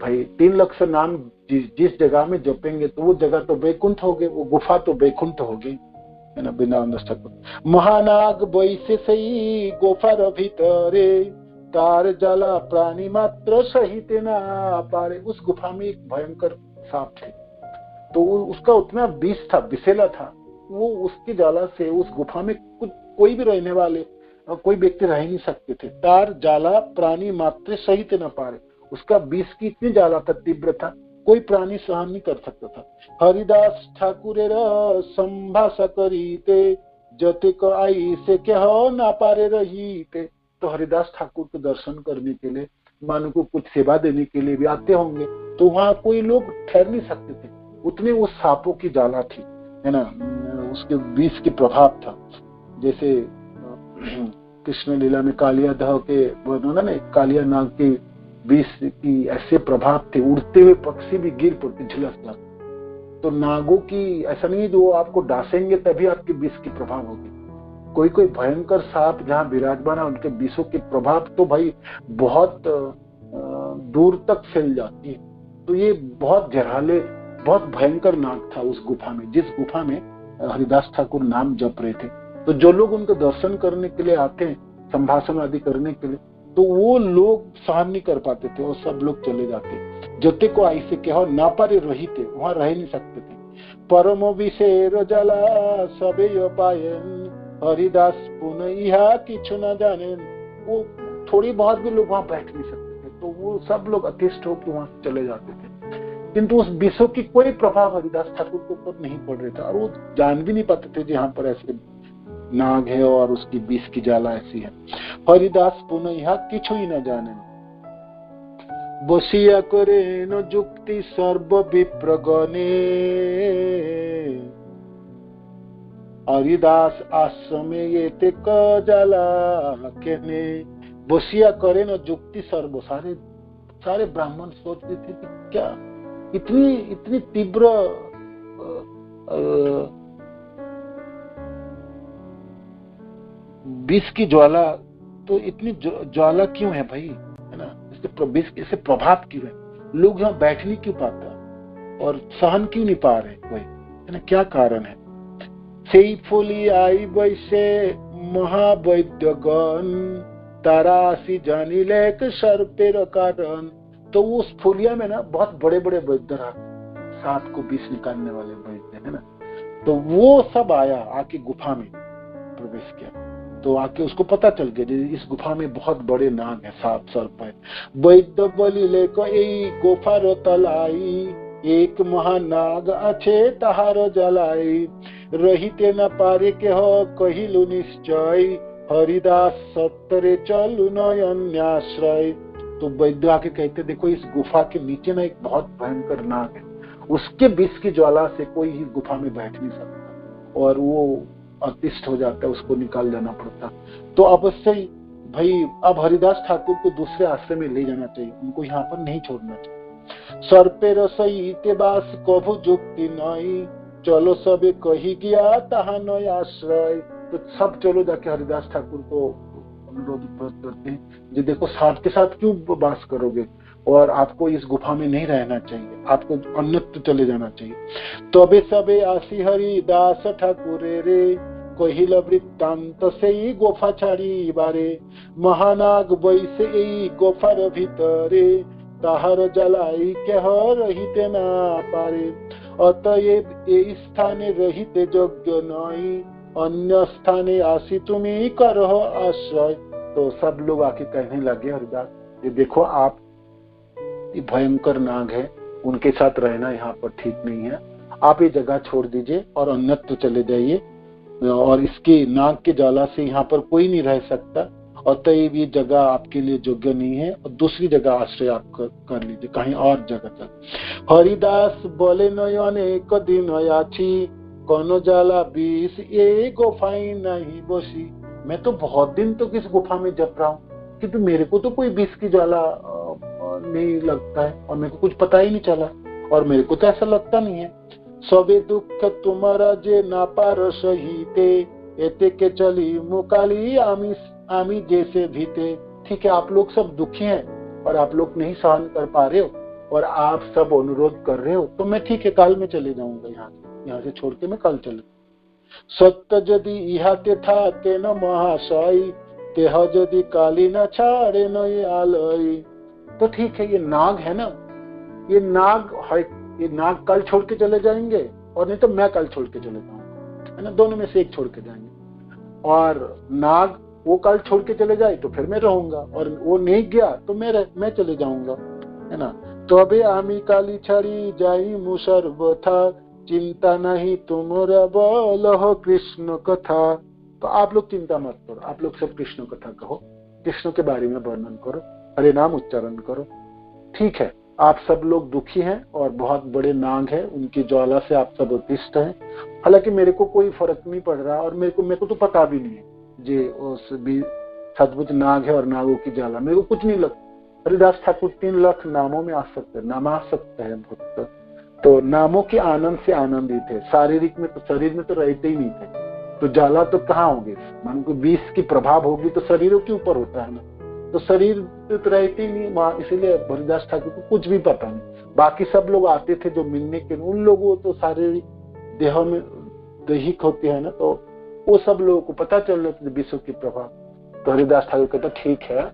भाई 3 लक्ष नाम जिस जगह में जपेंगे तो वो जगह तो वैकुंठ हो गई, वो गुफा तो वैकुंठ हो गई है ना। वृंदावन दास ठाकुर महानाग वैसे सही गोफार भीतरे तार जला प्राणी मात्र सहित ना पारे। उस गुफा में एक भयंकर सांप थे तो उसका उतना विष था, विषैला था, वो उसकी जाला से उस गुफा में कोई भी रहने वाले कोई व्यक्ति रह नहीं सकते थे। तार जाला प्राणी मात्र सहित न पारे, उसका विष की इतनी ज्यादा था, तीव्र था, कोई प्राणी सहन नहीं कर सकता था। हरिदास ठाकुर संभाषा करीते जतिक आई से क्या ना पारे रहीते। तो हरिदास ठाकुर के दर्शन करने के लिए मानो को कुछ सेवा देने के लिए भी आते होंगे तो वहां कोई लोग ठहर नहीं सकते थे, उतने उस सांपों की जाला थी है ना, उसके विष के प्रभाव था। जैसे कृष्ण लीला में कालिया दह के वर्णन है, कालिया नाग के विष की ऐसे प्रभाव थे, उड़ते हुए पक्षी भी गिर पड़ते झुलस जाते। तो नागों की ऐसा नहीं है जो आपको डांसेंगे तभी आपके विष की प्रभाव होगी। कोई कोई भयंकर सांप जहाँ विराजमान है उनके विषों के प्रभाव तो भाई बहुत दूर तक फैल जाती है। तो ये बहुत जराले, बहुत भयंकर नाग था उस गुफा में, जिस गुफा में हरिदास ठाकुर नाम जप रहे थे। तो जो लोग उनके दर्शन करने के लिए आते हैं, संभाषण आदि करने के लिए, तो वो लोग सहन नहीं कर पाते थे और सब लोग चले जाते। जते को आई से कहो ना पारे रही थे, वहां रह नहीं सकते थे। परम विषेर जला सबे पायन हरिदास पुनः इहा किछु न जाने। वो थोड़ी बहुत भी लोग वहां बैठ नहीं सकते थे, तो वो सब लोग अतिष्ठ होकर वहां से चले जाते थे। किंतु उस विषयों की कोई प्रभाव हरिदास ठाकुर के ऊपर नहीं पड़ रहा था, और वो जान भी नहीं पाते थे जहां पर ऐसे नाग है और उसकी विष की ज्वाला ऐसी है। हरिदास पुनः यहाँ किछु ही न जाने। बसिया करे न जुक्ति सर्व विप्रगणे हरिदास आश्रमे ये ते क जाला केने। बसिया करे न जुक्ति सर्व, सारे ब्राह्मण सोचते थे कि क्या इतनी तीव्र विष की ज्वाला, तो इतनी ज्वाला क्यों है भाई, है ना? इससे प्रभाव क्यों है? लोग यहाँ बैठ नहीं क्यों पाता और सहन क्यों नहीं पा रहे कोई, है ना? क्या कारण है? सेई फुली आई वैसे महावैद्यगण तारासी जानिले के सर्पेर कारण। तो उस फुलिया में ना बहुत बड़े बड़े वैद्य सांप को विष निकालने वाले वैद्य, है ना? तो वो सब आया, आके गुफा में प्रवेश किया। तो आके उसको पता चल गया इस गुफा में बहुत बड़े नाग है, सांप सर्प है। वैद्य बलि लेको यही गुफा रो तलाई एक महानाग अच्छे तहारो जलाई रहीते न पारे के हो कहिलु निश्चय हरिदास सत्तरे चलु नयन्याश्रय। तो वैद्य आके कहते देखो इस गुफा के नीचे ना एक बहुत भयंकर नाग है, उसके विष की ज्वाला से कोई ही गुफा में बैठ नहीं सकता और वो अतिष्ठ हो जाता है, उसको निकाल जाना पड़ता। तो अवश्य ही भाई अब हरिदास ठाकुर को दूसरे आश्रम में ले जाना चाहिए, उनको यहाँ पर नहीं छोड़ना चाहिए। सर्पे रसई ते बास कभु जुक्ति नई चलो सबे कही गया तहा नय आश्रय। तो सब चलो जाके हरिदास ठाकुर को अनुरोध करते हैं जी देखो सांप के साथ क्यों वास करोगे और आपको इस गुफा में नहीं रहना चाहिए, आपको अन्यत्र चले जाना चाहिए। तबे सबे आसी हरिदास ठाकुर रे कहिल वृत्तांत से गुफा छाड़ी बारे महानाग वैसे यही गुफार भीतरे ताहार जलाई के रहीते ना पारे अतएव ए स्थाने रहीते योग्य नई अन्य स्थाने आसी तुम्ही करो आश्रय। तो सब लोग आके कहने लगे हरिदास ये देखो आप भयंकर नाग है, उनके साथ रहना यहाँ पर ठीक नहीं है, आप ये जगह छोड़ दीजिए और अन्यत्र चले जाइए और इसके नाग के ज्वाला से यहाँ पर कोई नहीं रह सकता और तय ये जगह आपके लिए योग्य नहीं है और दूसरी जगह आश्रय आप कर लीजिए, कहीं और जगह चल। हरिदास बोले अनेक दिन आछी कोनो जाला बीस ये गुफाई नहीं बसी। मैं तो बहुत दिन तो किस गुफा में जप रहा हूँ किंतु मेरे को तो कोई विष की ज्वाला नहीं लगता है और मेरे को कुछ पता ही नहीं चला और मेरे को तो ऐसा लगता नहीं है। सबे दुख तुम्हारा जे ना पार सहीते एते के चली मुकाली आमी जैसे भीते। ठीक है आप लोग सब दुखी हैं और आप लोग नहीं सहन कर पा रहे हो और आप सब अनुरोध कर रहे हो तो मैं ठीक है काल में चले जाऊंगा, यहाँ से छोड़ के मैं कल चले। सत्य यदि इहाते था ते न महाशय तेह यदि काली न छाड़े न आलय। तो ठीक है ये नाग है ना, ये नाग कल छोड़ के चले जाएंगे और नहीं तो मैं कल छोड़ के चले जाऊंगा, है ना? दोनों में से एक छोड़ के जाएंगे और नाग वो कल छोड़ के चले जाए तो फिर मैं रहूंगा और वो नहीं गया तो मैं चले जाऊंगा, है ना? तो अबे आमी काली छड़ी जाई मुसर बथा चिंता नहीं तुमरा बोलो कृष्ण कथा। तो आप लोग चिंता मत करो, आप लोग सब कृष्ण कथा कहो, कृष्ण के बारे में वर्णन करो, हरे नाम उच्चारण करो। ठीक है आप सब लोग दुखी हैं और बहुत बड़े नाग हैं, उनकी ज्वाला से आप सब अतिष्ठ हैं। हालांकि मेरे को कोई फर्क नहीं पड़ रहा और मेरे को तो पता भी नहीं है जे उस सचमुच नाग है और नागों की जाला, मेरे को कुछ नहीं लगता। हरिदास ठाकुर 3 लाख नामों में आ सकते, नमा सकते हैं भक्त, तो नामों के आनंद से आनंदित है। शारीरिक में तो, शरीर में तो रहते ही नहीं थे, तो जाला तो कहाँ होगी, मन को विष की प्रभाव होगी तो शरीरों के ऊपर होता है ना, तो शरीर तो रहते ही नहीं वहां, इसीलिए हरिदास ठाकुर को कुछ भी पता नहीं। बाकी सब लोग आते थे जो मिलने के, उन लोगों तो शारीरिक देह में दैहिक होती है ना, तो वो सब लोगों को पता चल रहा था विश्व की प्रभाव। तो हरिदास ठाकुर कहता ठीक है,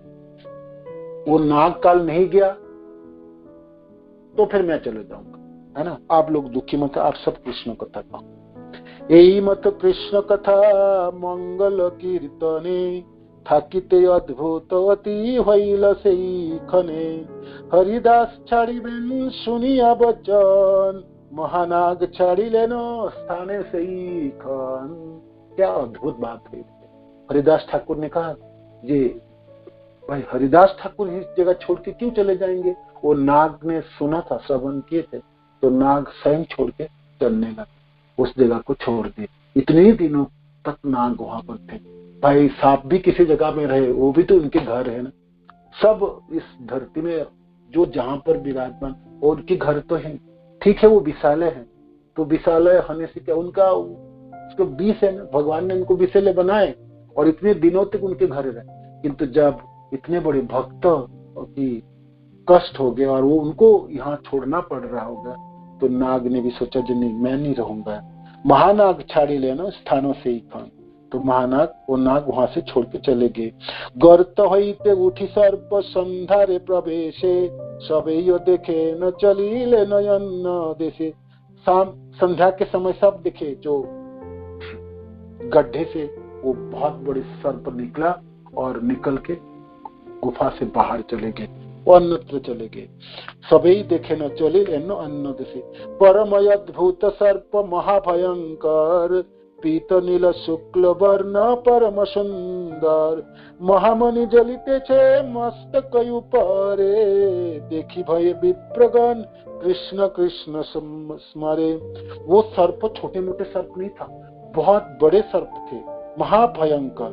वो नाग काल नहीं गया तो फिर मैं चले जाऊंगा, है ना, आप लोग दुखी मत, आप सब कृष्ण कथा का यही मत कृष्ण कथा मंगल कीर्तने থাকিতে অদ্ভুত অতি হইল সেইখানে হরিদাস ছাড়িবেন শুনিয়া বচন महानाग ছাড়িলেন स्थाने সেইখান। क्या अद्भुत बात है। हरिदास ठाकुर ने कहा ये भाई हरिदास ठाकुर इस जगह छोड़ के क्यों चले जाएंगे, वो नाग ने सुना था, श्रवण किए थे, तो नाग स्वयं छोड़ के चलने लगा, उस जगह को छोड़ दिए। इतने दिनों तक नाग वहां पर थे। भाई सांप भी किसी जगह में रहे, वो भी तो उनके घर है ना, सब इस धरती में जो जहां पर विराजमान और उनके घर तो है, ठीक है वो विशालय है, तो विशालय होने से क्या उनका उसको विष है ना, भगवान ने उनको विषैले बनाए और इतने दिनों तक उनके घर रहे। किंतु जब इतने बड़े भक्त की कष्ट हो गया और वो उनको यहाँ छोड़ना पड़ रहा होगा, तो नाग ने भी सोचा जो नहीं मैं नहीं रहूंगा, महानाग छाड़ी लेना स्थानों से ही खान, तो महानाग वो नाग वहां से छोड़ के चले गए। गर्त होते उठी सर्प संधारे प्रवेशे सबे देखे न चलीले नयन देशे। शाम संध्या के समय सब दिखे, जो गड्ढे से वो बहुत बड़े सर्प निकला और निकल के गुफा से बाहर चले गए, अन्यत्र चले गए। सबे देखे न चलीले न अन्न देशे। परम अद्भुत सर्प महाभयंकर पीत नील शुक्ल वर्ण परम सुंदर महामणि जलिते छे मस्तक ऊपरे देखी भय विप्रगण कृष्ण कृष्ण स्मरे। वो सर्प छोटे मोटे सर्प नहीं था, बहुत बड़े सर्प थे, महाभयंकर,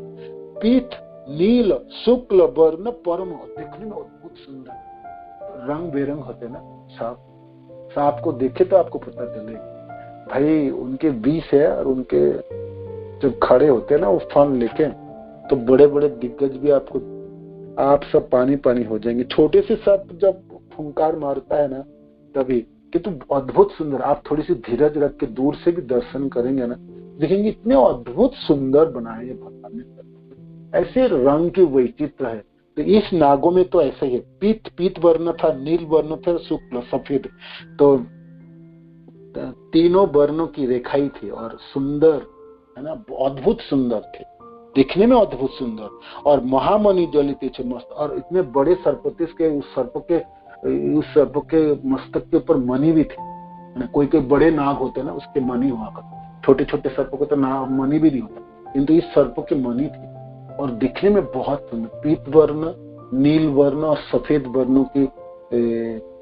पीठ नील शुक्ल वर्ण परम, देखने में अद्भुत सुंदर, रंग बेरंग होते ना सांप, सांप को देखे तो आपको पता चलेगा भाई उनके विष है, और उनके जब खड़े होते हैं ना वो फन लेके, तो बड़े बड़े दिग्गज भी आपको, आप सब पानी पानी हो जाएंगे। छोटे से सर्प जब फुंकार मारता है ना तभी, किंतु अद्भुत सुंदर, आप थोड़ी सी धीरज रख के दूर से भी दर्शन करेंगे ना, देखेंगे इतने अद्भुत सुंदर बनाए हैं भगवान ने, ऐसे रंग के वैचित्र है। तो इस नागों में तो ऐसा ही है, पीत वर्ण था, नील वर्ण था, शुक्ल सफेद, तो तीनों वर्णों की रेखाई थी और सुंदर है ना, अद्भुत सुंदर थे, दिखने में अद्भुत सुंदर, और महामणि जलिते थे मस्त, और इतने बड़े सर्प के उस सर्प के मस्तक के ऊपर मणि भी थे। कोई कोई बड़े नाग होते ना उसके मणि हुआ करते, छोटे छोटे सर्पों को तो मणि भी नहीं होता, किंतु इस सर्प के मणि थे और दिखने में बहुत सुंदर, पीत वर्ण, नील वर्ण और सफेद वर्णों की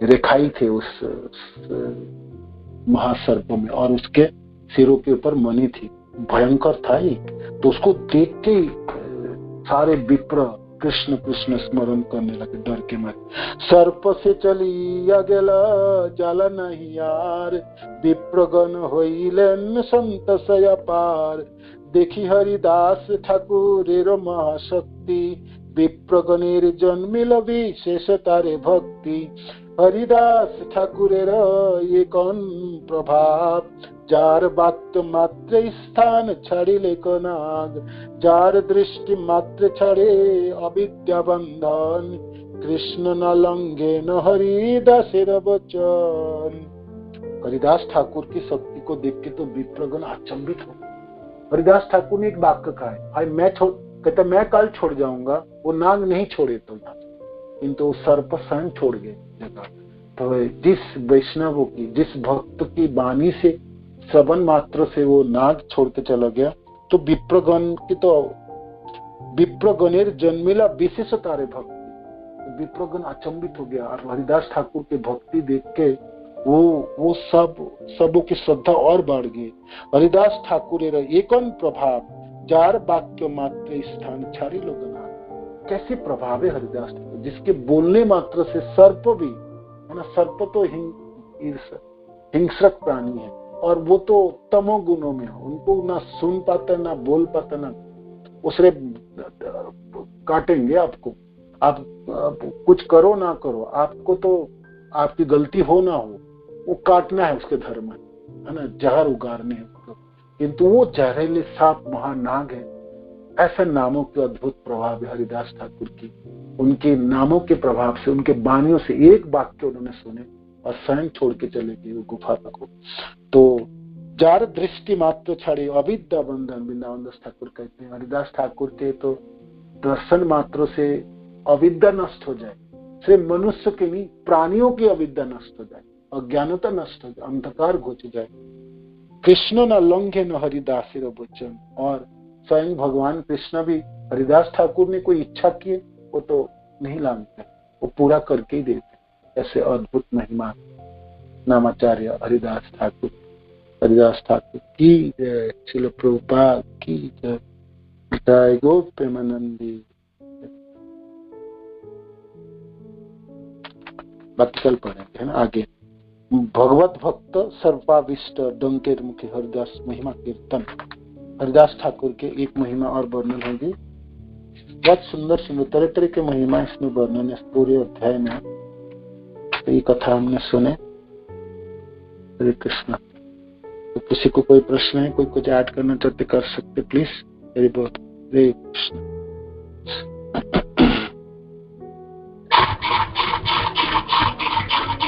रेखाई थे उस महासर्प में, और उसके सिरों के ऊपर मणि थी, भयंकर था ही। तो उसको देख के सारे विप्र कृष्ण कृष्ण स्मरण करने लगे डर के मारे। सर्प से चलिया गेला जाला नहीं यार विप्रगण होइलेन संतस अपार देखी हरिदास ठाकुरेर महाशक्ति विप्रगणेर जन्मिल विशेष तारे भक्ति। हरिदास ठाकुरेर एकन प्रभाव जार बाक्य मात्र स्थान छाड़िले नाग जार दृष्टि मात्र छाड़े अविद्या बंधन कृष्ण न लंघे न हरिदासेर वचन। हरिदास ठाकुर की शक्ति को देख के तो विप्रगण अचंभित हो। हरिदास ठाकुर ने एक वाक्य कहा है, भाई कहता मैं कल छोड़ जाऊंगा, वो नाग नहीं छोड़े तो यहाँ, किंतु वो सर्प स्वयं छोड़ गए जगह। तो जिस वैष्णव की, जिस भक्त की वाणी से, श्रवण मात्र से वो नाग छोड़ के चला गया, तो विप्रगण की तो विप्रगणेर जन्मिला विशेष तारे भक्ति, विप्रगण अचंभित हो गया। और हरिदास ठाकुर की भक्ति देख के वो सबों की श्रद्धा और बढ़ गई। हरिदास ठाकुर एकन प्रभाव जार वाक्य मात्र स्थान छाड़ी लोगना, कैसे प्रभाव है हरिदास ठाकुर, जिसके बोलने मात्र से सर्प भी है ना, सर्प तो हिंसक प्राणी है और वो तो तमोगुणों में है, उनको ना सुन पाता ना बोल पाता ना उसरे काटेंगे आपको। आप कुछ करो ना करो, आपको तो आपकी गलती हो ना हो वो काटना है, उसके धर्म है ना, जहर उगारने हैं उसको। किंतु वो जहरीले सांप महानाग है। ऐसे नामों के अद्भुत प्रभाव है हरिदास ठाकुर की। उनके नामों के प्रभाव से, उनके बानियों से एक वाक्य उन्होंने सुने और स्वयं छोड़ के चले गए वो गुफा को। तो जार दृष्टि मात्र छाड़ी अविद्या बंधन, वृंदावन दास ठाकुर कहते हैं हरिदास ठाकुर के तो दर्शन मात्र से अविद्या नष्ट हो जाए, सिर्फ मनुष्य के नहीं प्राणियों की अविद्या नष्ट हो जाए, अज्ञानता नष्ट हो जाए, अंधकार घुच जाए। कृष्ण न लंघे न हरिदासेर वचन, और स्वयं भगवान कृष्ण भी हरिदास ठाकुर ने कोई इच्छा की वो तो नहीं लांघते, वो पूरा करके ही देते। ऐसे अद्भुत महिमा नामाचार्य हरिदास ठाकुर। हरिदास ठाकुर की जय, श्रील प्रभुपाद की जय, जय गो प्रेमानंदी। बाकी कल पढ़ेंगे है ना आगे। भगवत भक्त सर्वाविष्ट डंकेर मुखी हरिदास महिमा कीर्तन। हरिदास ठाकुर के एक महिमा और वर्णन होगी। बहुत सुंदर सुंदर तरह तरह के महिमा इसमें वर्णन है पूरे अध्याय में। तो ये कथा हमने सुने। हरे कृष्ण। तो किसी को कोई प्रश्न है, कोई कुछ ऐड करना चाहते कर सकते प्लीज। हरे बोल। हरे कृष्ण।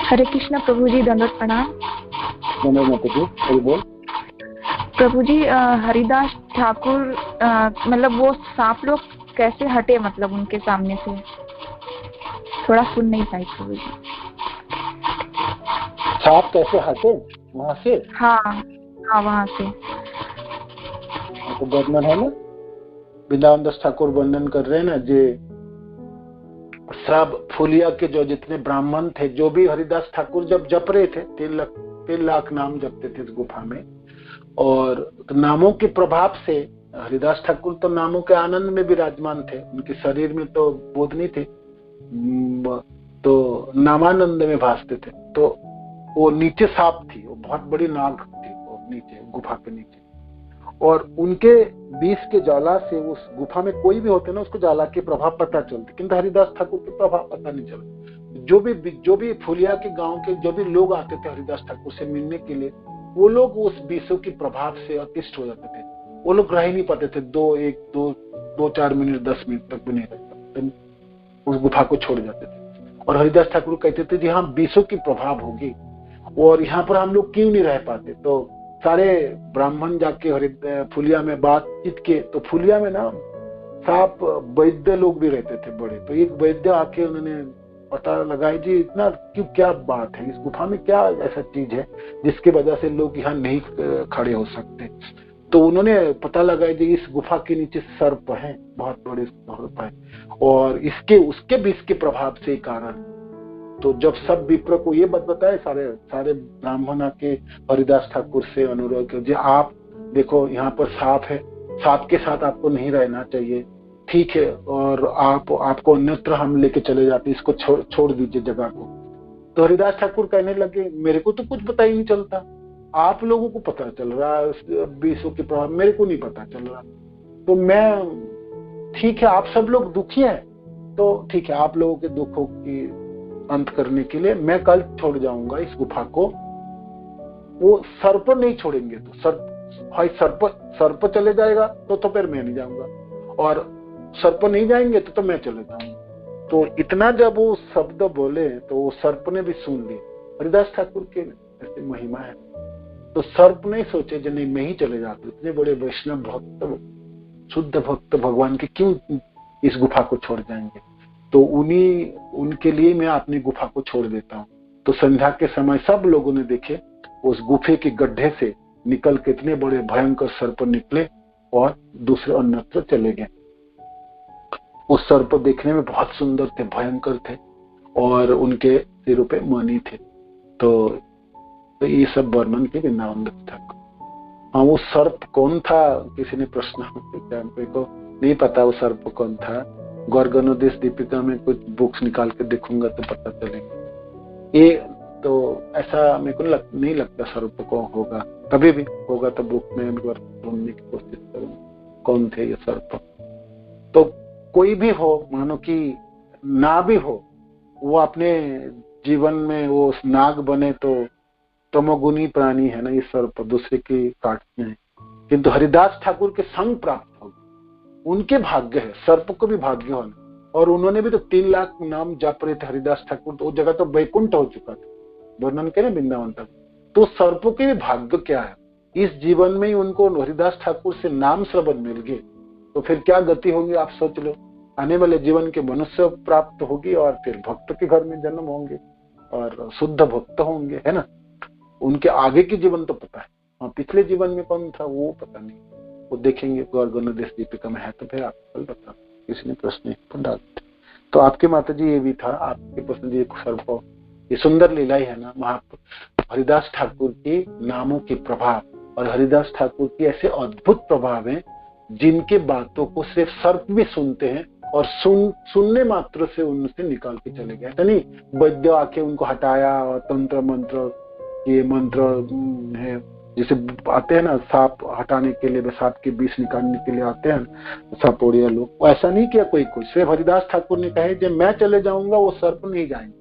हरे कृष्ण प्रभु जी, दंडवत प्रणाम। हरे बोल। प्रभु जी, हरिदास ठाकुर मतलब वो सांप लोग कैसे हटे, मतलब उनके सामने से थोड़ा सुन नहीं पाई प्रभु जी। सांप कैसे हटे वहां से? हाँ हाँ, वहां से तो वर्णन है ना, वृंदावन दास ठाकुर वर्णन कर रहे हैं ना, जे सब फुलिया के जो जितने ब्राह्मण थे, जो भी हरिदास ठाकुर जब जप रहे थे, 3 लाख नाम जपते थे इस गुफा में, और नामों के प्रभाव से हरिदास ठाकुर तो नामों के आनंद में विराजमान थे, उनके शरीर में तो बोध नहीं थे, तो नामानंद में भासते थे। तो वो नीचे सांप थी, वो बहुत बड़ी नाग थी वो नीचे गुफा के नीचे, और उनके विष के ज्वाला से उस गुफा में कोई भी होते ना उसको ज्वाला के प्रभाव पता चलते, किंतु हरिदास ठाकुर के प्रभाव पता नहीं चलते। जो भी फुलिया के गांव के जो भी लोग आते थे हरिदास ठाकुर से मिलने के लिए, वो लोग उस विषों के प्रभाव से अतिष्ठ हो जाते थे। वो लोग रह ही नहीं पाते थे, 2-4 मिनट 10 मिनट तक भी नहीं रह पाते, उस गुफा को छोड़ जाते थे। और हरिदास ठाकुर कहते थे जी हाँ विषों की प्रभाव होगी और यहाँ पर हम लोग क्यों नहीं रह पाते। तो सारे ब्राह्मण जाके फुलिया में बातचीत किए, तो फुलिया में ना सांप वैद्य लोग भी रहते थे बड़े। तो एक वैद्य आके उन्होंने पता लगाया जी इतना क्यों, क्या बात है, इस गुफा में क्या ऐसा चीज है जिसकी वजह से लोग यहाँ नहीं खड़े हो सकते। तो उन्होंने पता लगाया जी इस गुफा के नीचे सर्प है, बहुत बड़े सर्प है, और उसके विष के प्रभाव से कारण। तो जब सब विप्र को ये बात बताए, सारे ब्राह्मण आके हरिदास ठाकुर से अनुरोध किया जी आप देखो यहाँ पर सांप है, सांप के साथ आपको नहीं रहना चाहिए, ठीक है, और आपको अन्यत्र हम लेके चले जाते, इसको छोड़ दीजिए जगह को। तो हरिदास ठाकुर कहने लगे मेरे को तो कुछ पता ही नहीं चलता, आप लोगों को पता चल रहा है विषों के प्रभाव, मेरे को नहीं पता चल रहा। तो मैं ठीक है, आप सब लोग दुखी हैं, तो ठीक है, आप लोगों के दुखों की अंत करने के लिए मैं कल छोड़ जाऊंगा इस गुफा को। वो सर्प नहीं छोड़ेंगे तो सर्प चले जाएगा तो फिर मैं नहीं जाऊंगा, और सर्प नहीं जाएंगे तो मैं चले जाऊंगा। तो इतना जब वो शब्द बोले तो वो सर्प ने भी सुन लिया। हरिदास ठाकुर के ऐसी महिमा है। तो सर्प नहीं सोचे जो नहीं मैं ही चले जाता, इतने बड़े वैष्णव भक्त शुद्ध भक्त भगवान के क्यों इस गुफा को छोड़ जाएंगे। तो उनके लिए मैं अपनी गुफा को छोड़ देता हूँ। तो संध्या के समय सब लोगों ने देखे उस गुफे के गड्ढे से निकल के इतने बड़े भयंकर सर्प निकले और दूसरे अन्यत्र चले गए। वो सर्प देखने में बहुत सुंदर थे, भयंकर थे, और उनके सिरों पे मणि थे। तो ये सब वर्णन के वृंदावन दास ठाकुर। हाँ, वो सर्प कौन था, किसी ने प्रश्न को नहीं पता वो सर्प कौन था, गौरगणोदेश दीपिका में कुछ बुक्स निकाल के देखूंगा तो पता चलेगा। ये तो ऐसा मेरे को नहीं लगता सर्प को होगा, कभी भी होगा तो बुक में एक बार ढूंढने की कोशिश करूंगा कौन थे ये सर्प। तो कोई भी हो, मानो कि ना भी हो, वो अपने जीवन में वो नाग बने तो तमोगुणी प्राणी है ना ये सर्प, दूसरे की काटते हैं, किंतु हरिदास ठाकुर के संग प्राप्त होगा, उनके भाग्य है, सर्प को भी भाग्य होना। और उन्होंने भी तो 3 लाख नाम जप रहे थे हरिदास ठाकुर, तो वो जगह तो वैकुंठ हो चुका था, वर्णन के ना वृंदावन तक। तो सर्पों के भी भाग्य क्या है, इस जीवन में ही उनको हरिदास ठाकुर से नाम श्रवण मिल गए, तो फिर क्या गति होगी आप सोच लो। आने वाले जीवन के मनुष्य प्राप्त होगी और फिर भक्त के घर में जन्म होंगे और शुद्ध भक्त होंगे, है ना। उनके आगे की जीवन तो पता है, हाँ पिछले जीवन में कौन था वो पता नहीं, वो देखेंगे गौरगणोदेश दीपिका में है तो फिर आपको कल बता। किसी ने प्रश्न डाल, तो आपके माता जी ये भी था आपके प्रश्न जी, सर्प ये सुंदर लीला ही है ना। हरिदास ठाकुर के नामों के प्रभाव और हरिदास ठाकुर के ऐसे अद्भुत प्रभाव हैं जिनके बातों को सिर्फ सर्प भी सुनते हैं और सुनने मात्र से उनसे निकाल के चले गए। ऐसा नहीं वैद्य आके उनको हटाया और तंत्र मंत्र ये मंत्र है, जैसे आते हैं ना सांप हटाने के लिए, सांप के विष निकालने के लिए आते हैं सांपोड़िया लोग, ऐसा नहीं किया कोई सिर्फ हरिदास ठाकुर ने कहे जब मैं चले जाऊंगा वो सर्प नहीं जाएंगे,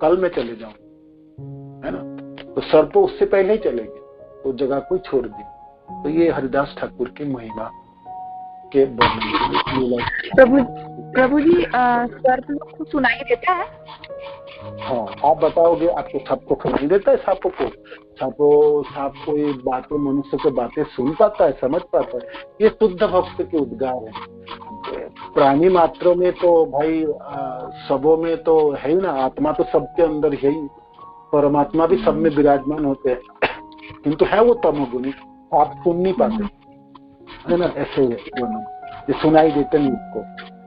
कल मैं चले जाऊंगा, है ना। तो सर्प उससे पहले ही चले गए, तो जगह को छोड़ दी। तो ये हरिदास ठाकुर की महिमा के वर्णन। प्रभु जी सर्प लोग को सुनाई देता है? हाँ आप बताओगे, आपको सबको सुनाई देता है? सांपों को, सांप को ये बातें, मनुष्य की बातें सुन पाता है, समझ पाता है? ये शुद्ध भक्त के उद्गार है। प्राणी मात्रों में तो भाई सबों में तो है ही ना, आत्मा तो सबके अंदर है ही, परमात्मा भी सब में विराजमान होते हैं, किंतु है वो तमोगुणी, आप सुन नहीं पाते, है ना। ऐसे ये सुनाई देते नहीं उसको,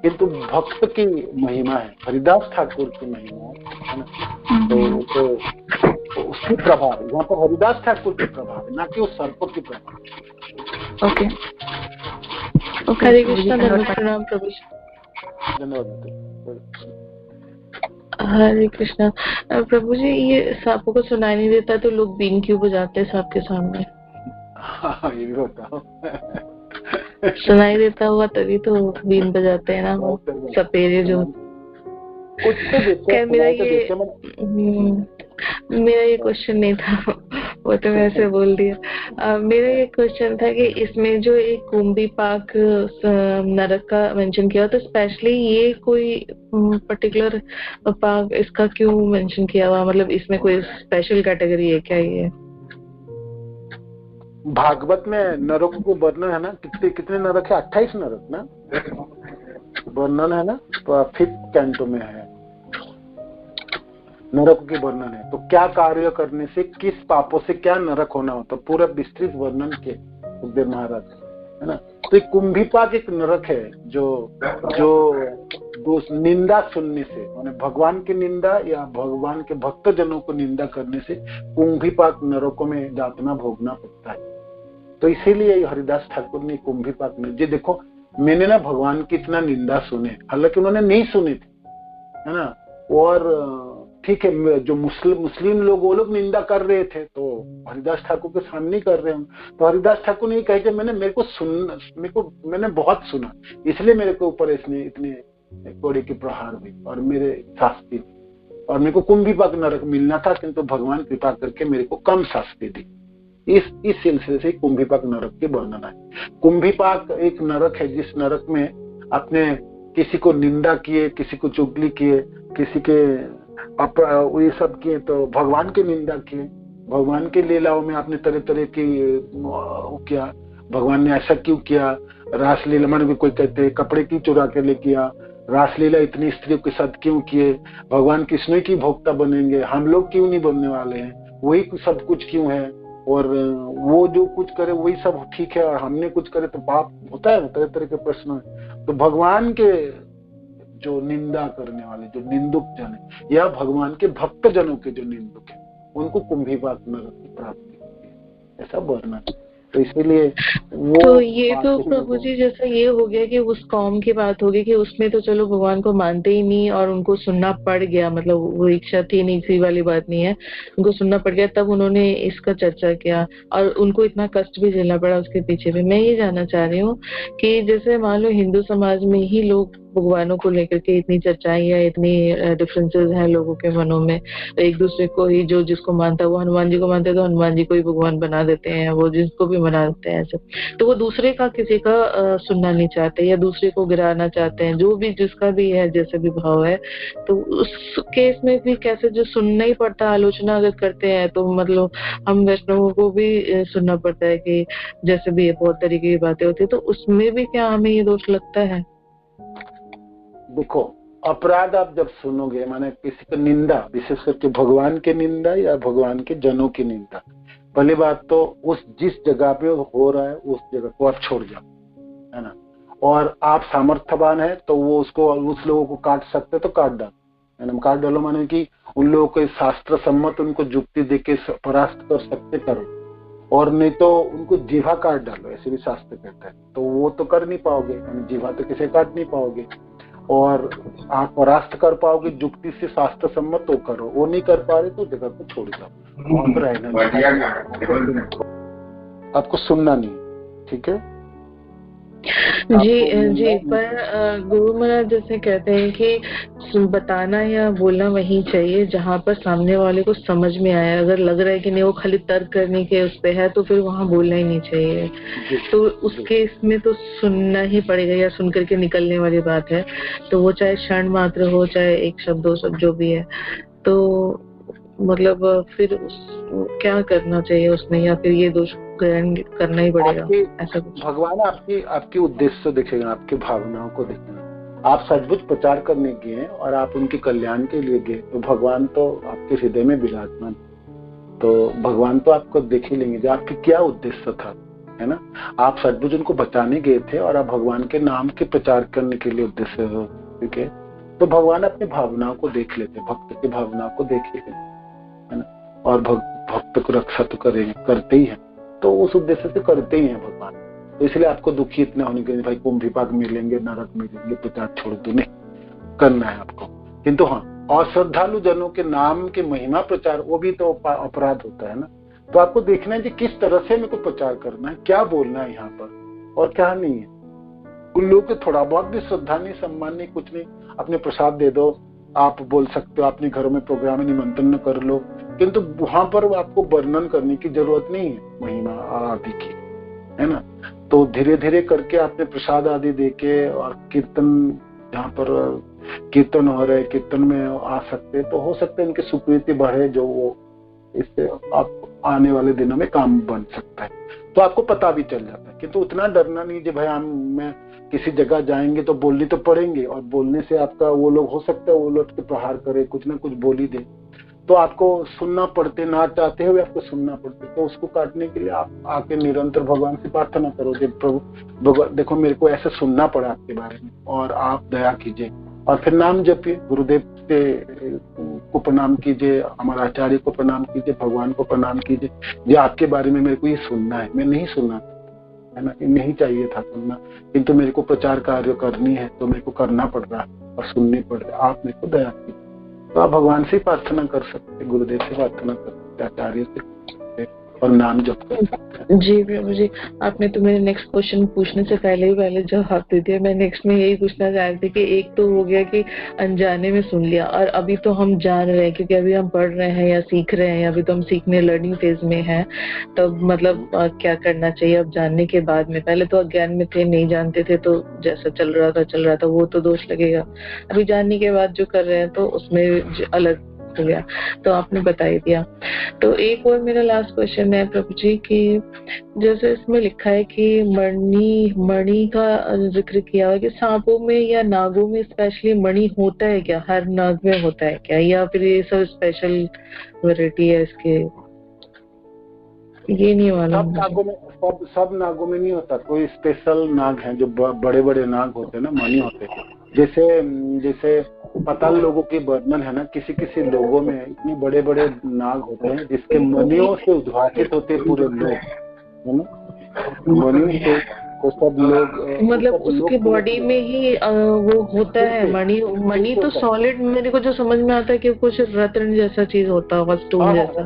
किंतु भक्त की महिमा है, हरिदास ठाकुर की महिमा है ना। तो उसकी प्रभाव यहाँ पर हरिदास ठाकुर के प्रभाव है, ना कि उस सर्प के प्रभाव। ओके हरे कृष्णा, प्रणाम प्रभु। धन्यवाद। हरे कृष्णा। प्रभु जी ये सांपों को सुनाई नहीं देता तो लोग बीन क्यों बजाते हैं सांप के सामने? हाँ ये भी बताओ। सुनाई देता हुआ तभी तो बीन बजाते हैं ना वो सपेरे जो। कुछ तो मेरा ये क्वेश्चन नहीं था, वो तो मैं ऐसे बोल दिया। मेरा ये क्वेश्चन था कि इसमें जो एक कुंभी पाक नरक का मेंशन किया, तो स्पेशली ये कोई पर्टिकुलर पाक इसका क्यों मेंशन किया हुआ, मतलब इसमें कोई स्पेशल कैटेगरी है क्या? ये भागवत में नरक को वर्णन है ना, कितने नरक है? 28 नरक ना वर्णन है ना, तो 5th कैंटो में है नरक की वर्णन है। तो क्या कार्य करने से, किस पापों से क्या नरक होना होता, पूरा विस्तृत वर्णन के सुखदेव महाराज, है ना। तो एक कुंभीपाक एक नरक है जो निंदा सुनने से, माने भगवान की निंदा या भगवान के भक्त जनों को निंदा करने से कुंभीपाक नरकों में यातना भोगना पड़ता है। तो इसीलिए हरिदास ठाकुर ने कुंभीपाक में, जी देखो मैंने ना भगवान की इतना निंदा सुने, हालांकि उन्होंने नहीं सुने थे, है ना। और ठीक है, जो मुस्लिम लोग वो लोग निंदा कर रहे थे तो हरिदास ठाकुर के सामने कर रहे हैं, तो हरिदास ठाकुर ने कहा कि मैंने बहुत सुना, इसलिए मेरे को ऊपर इसने इतने कोड़े के प्रहार हुई और मेरे शास्ति, और मेरे को कुंभीपाक नरक मिलना था, किंतु भगवान कृपा करके मेरे को कम शास्ति दी। इस सिलसिले से कुंभीपाक नरक की वर्णन है। कुंभीपाक एक नरक है जिस नरक में आपने किसी को निंदा किए, किसी को चुगली किए, किसी के ये सब किए, तो भगवान की निंदा किए, भगवान की लीलाओं में आपने तरह तरह की किया, भगवान ने ऐसा क्यों किया, रासलीला में कोई कहते हैं कपड़े क्यों चुरा के ले किया, रासलीला इतनी स्त्रियों के साथ क्यों किए, भगवान कृष्ण की भोक्ता बनेंगे, हम लोग क्यों नहीं बनने वाले हैं, वही सब कुछ क्यों है, और वो जो कुछ करे वही सब ठीक है और हमने कुछ करे तो पाप होता है, तरह तरह के प्रश्न है। तो भगवान के जो निंदा करने वाले जो निंदुक जन है, या भगवान के भक्त जनों के जो निंदुक है, उनको कुंभीपाक नरक की प्राप्ति होती है, ऐसा वर्णन। तो इसीलिए वो तो ये तो बातें प्रभु जी जैसा ये हो गया कि उस कौम की बात होगी कि उसमें तो चलो भगवान को मानते ही नहीं और उनको सुनना पड़ गया, मतलब वो इच्छा थी नहीं, इसी वाली बात नहीं है, उनको सुनना पड़ गया तब उन्होंने इसका चर्चा किया और उनको इतना कष्ट भी झेलना पड़ा उसके पीछे भी। मैं ये जानना चाह रही हूँ कि जैसे मान लो हिंदू समाज में ही लोग भगवानों को लेकर के इतनी चर्चाएं या इतनी डिफरेंसेस हैं लोगों के मनों में, एक दूसरे को ही जो जिसको मानता है वो हनुमान जी को मानते हैं तो हनुमान जी को ही भगवान बना देते हैं, वो जिसको भी मना देते हैं ऐसे, तो वो दूसरे का किसी का सुनना नहीं चाहते या दूसरे को गिराना चाहते हैं, जो भी जिसका भी है जैसे भी भाव है, तो उस केस में भी कैसे जो सुनना ही पड़ता है, आलोचना अगर करते हैं तो मतलब हम वैष्णवों को भी सुनना पड़ता है कि जैसे भी बहुत तरीके की बातें होती है, तो उसमें भी क्या हमें ये दोष लगता है? देखो, अपराध आप जब सुनोगे, माने किसी की निंदा, विशेष करके भगवान की निंदा या भगवान के जनों की निंदा, पहली बात तो उस जिस जगह पे हो रहा है उस जगह को आप छोड़ जाओ, है ना। और आप सामर्थ्यवान है तो वो उसको, उस लोगों को काट सकते तो काट डालो, है ना। काट डालो माने कि उन लोगों को शास्त्र सम्मत उनको जुक्ति देके परास्त कर सकते करो, और नहीं तो उनको जीवा काट डालो, ऐसे भी शास्त्र कहता है। तो वो तो कर नहीं पाओगे, जीवा तो किसे काट नहीं पाओगे, और आप परास्त कर पाओगे जुक्ति से शास्त्र सम्मत तो करो, वो नहीं कर पा रहे तो जगह को छोड़ जाओ, वहां पर रहना, आपको सुनना नहीं, ठीक है। जी पर गुरु महाराज जैसे कहते हैं कि बताना या बोलना वही चाहिए जहाँ पर सामने वाले को समझ में आया, अगर लग रहा है कि नहीं वो खाली तर्क करने के उस पे है तो फिर वहाँ बोलना ही नहीं चाहिए, तो उस केस में तो सुनना ही पड़ेगा या सुन करके निकलने वाली बात है, तो वो चाहे क्षण मात्र हो चाहे एक शब्द दो शब्द जो भी है, तो मतलब फिर क्या करना चाहिए उसमें, या फिर ये दोष ग्रहण करना ही पड़ेगा ऐसा कुछ? भगवान आपकी उद्देश्य देखेगा, आपकी भावनाओं को देखेगा। आप सचमुच प्रचार करने गए और आप उनके कल्याण के लिए गए तो भगवान तो आपके हृदय में विराजमान, तो भगवान तो आपको देख ही लेंगे जो आपकी क्या उद्देश्य था, है ना। आप सचमुच उनको बचाने गए थे और आप भगवान के नाम के प्रचार करने के लिए उद्देश्य हो, ठीक है, तो भगवान अपनी भावनाओं को देख लेते, भक्त की भावनाओं को देख लेते, है ना। और भक्त को रक्षा तो करते ही है, तो उस उद्देश्य से करते ही हैं भगवान। तो इसलिए आपको दुखी इतना होने के लिए भाई कुंभ विपाक मिलेंगे, नरक मिलेंगे, प्रचार छोड़ दो, नहीं करना है आपको। किंतु हाँ, अश्रद्धालु जनों के नाम के महिमा प्रचार वो भी तो अपराध होता है ना। तो आपको देखना है कि किस तरह से मेरे को प्रचार करना है, क्या बोलना है यहाँ पर और क्या नहीं है। उन लोगों के थोड़ा बहुत भी श्रद्धा नहीं, सम्मान नहीं, कुछ नहीं, अपने प्रसाद दे दो, आप बोल सकते हो, अपने घरों में प्रोग्राम में निमंत्रण कर लो, किंतु वहां पर आपको वर्णन करने की जरूरत नहीं है महिमा आदि की, है ना। तो धीरे धीरे करके आपने प्रसाद आदि देके और कीर्तन, जहाँ पर कीर्तन हो रहे, कीर्तन में आ सकते तो हो सकते हैं इनकी स्वीकृति बढ़े, जो वो इससे आप आने वाले दिनों में काम बन सकता है, तो आपको पता भी चल जाता है। किंतु उतना डरना नहीं कि भाई मैं किसी जगह जाएंगे तो बोलनी तो पड़ेंगे, और बोलने से आपका वो लोग हो सकता है वो लौट के प्रहार करे, कुछ ना कुछ बोल ही दे, तो आपको सुनना पड़ते, ना चाहते हुए आपको सुनना पड़ते। तो उसको काटने के लिए आप आके निरंतर भगवान से प्रार्थना करो कि प्रभु भगवान देखो मेरे को ऐसे सुनना पड़ा आपके बारे में और आप दया कीजिए, और फिर नाम जपिए, गुरुदेव को प्रणाम कीजिए, हमारे आचार्य को प्रणाम कीजिए, भगवान को प्रणाम कीजिए, जो आपके बारे में मेरे को ये सुनना है, मैं नहीं सुनना है ना, नहीं चाहिए था सुनना, किंतु मेरे को प्रचार कार्य करनी है तो मेरे को करना पड़ रहा है और सुननी पड़ रही है, आप मेरे को दया कीजिए। तो आप भगवान से प्रार्थना कर सकते, गुरुदेव से प्रार्थना कर सकते, आचार्य से, और नाम जप कर सकते। जी प्रभु जी, आपने तो मेरे नेक्स्ट क्वेश्चन पूछने से पहले जवाब दे दिया। मैं नेक्स्ट में यही पूछना चाह रही थी कि एक तो हो गया कि अनजाने में सुन लिया, और अभी तो हम जान रहे हैं क्योंकि अभी हम पढ़ रहे हैं या सीख रहे हैं, अभी तो हम सीखने लर्निंग फेज में हैं, तब मतलब क्या करना चाहिए अब जानने के बाद में? पहले तो अज्ञान में थे, नहीं जानते थे, तो जैसा चल रहा था वो तो दोष लगेगा, अभी जानने के बाद जो कर रहे हैं तो उसमें अलग हो गया, तो आपने बता ही दिया। तो एक और मेरा लास्ट क्वेश्चन है प्रभु जी कि जैसे इसमें लिखा है कि मणि का जिक्र किया हुआ कि सांपों में या नागों में स्पेशली मणि होता है क्या? हर नाग में होता है क्या, या फिर ये सब स्पेशल वैरायटी है इसके? ये नहीं मालूम। सब नागों में नहीं होता, कोई स्पेशल नाग है जो बड़े बड़े नाग होते हैं ना, मणि होते हैं। जैसे पताल लोगों की वर्णन है ना, किसी लोगों में इतने बड़े बड़े नाग होते हैं जिसके मणियों से उद्भासित होते पूरे लोग, है ना। मणि तो सब लोग मतलब उसके बॉडी में ही वो होता है मणि। मणि तो सॉलिड मेरे को जो समझ में आता है कि कुछ रत्न जैसा चीज होता होगा, स्टोन जैसा।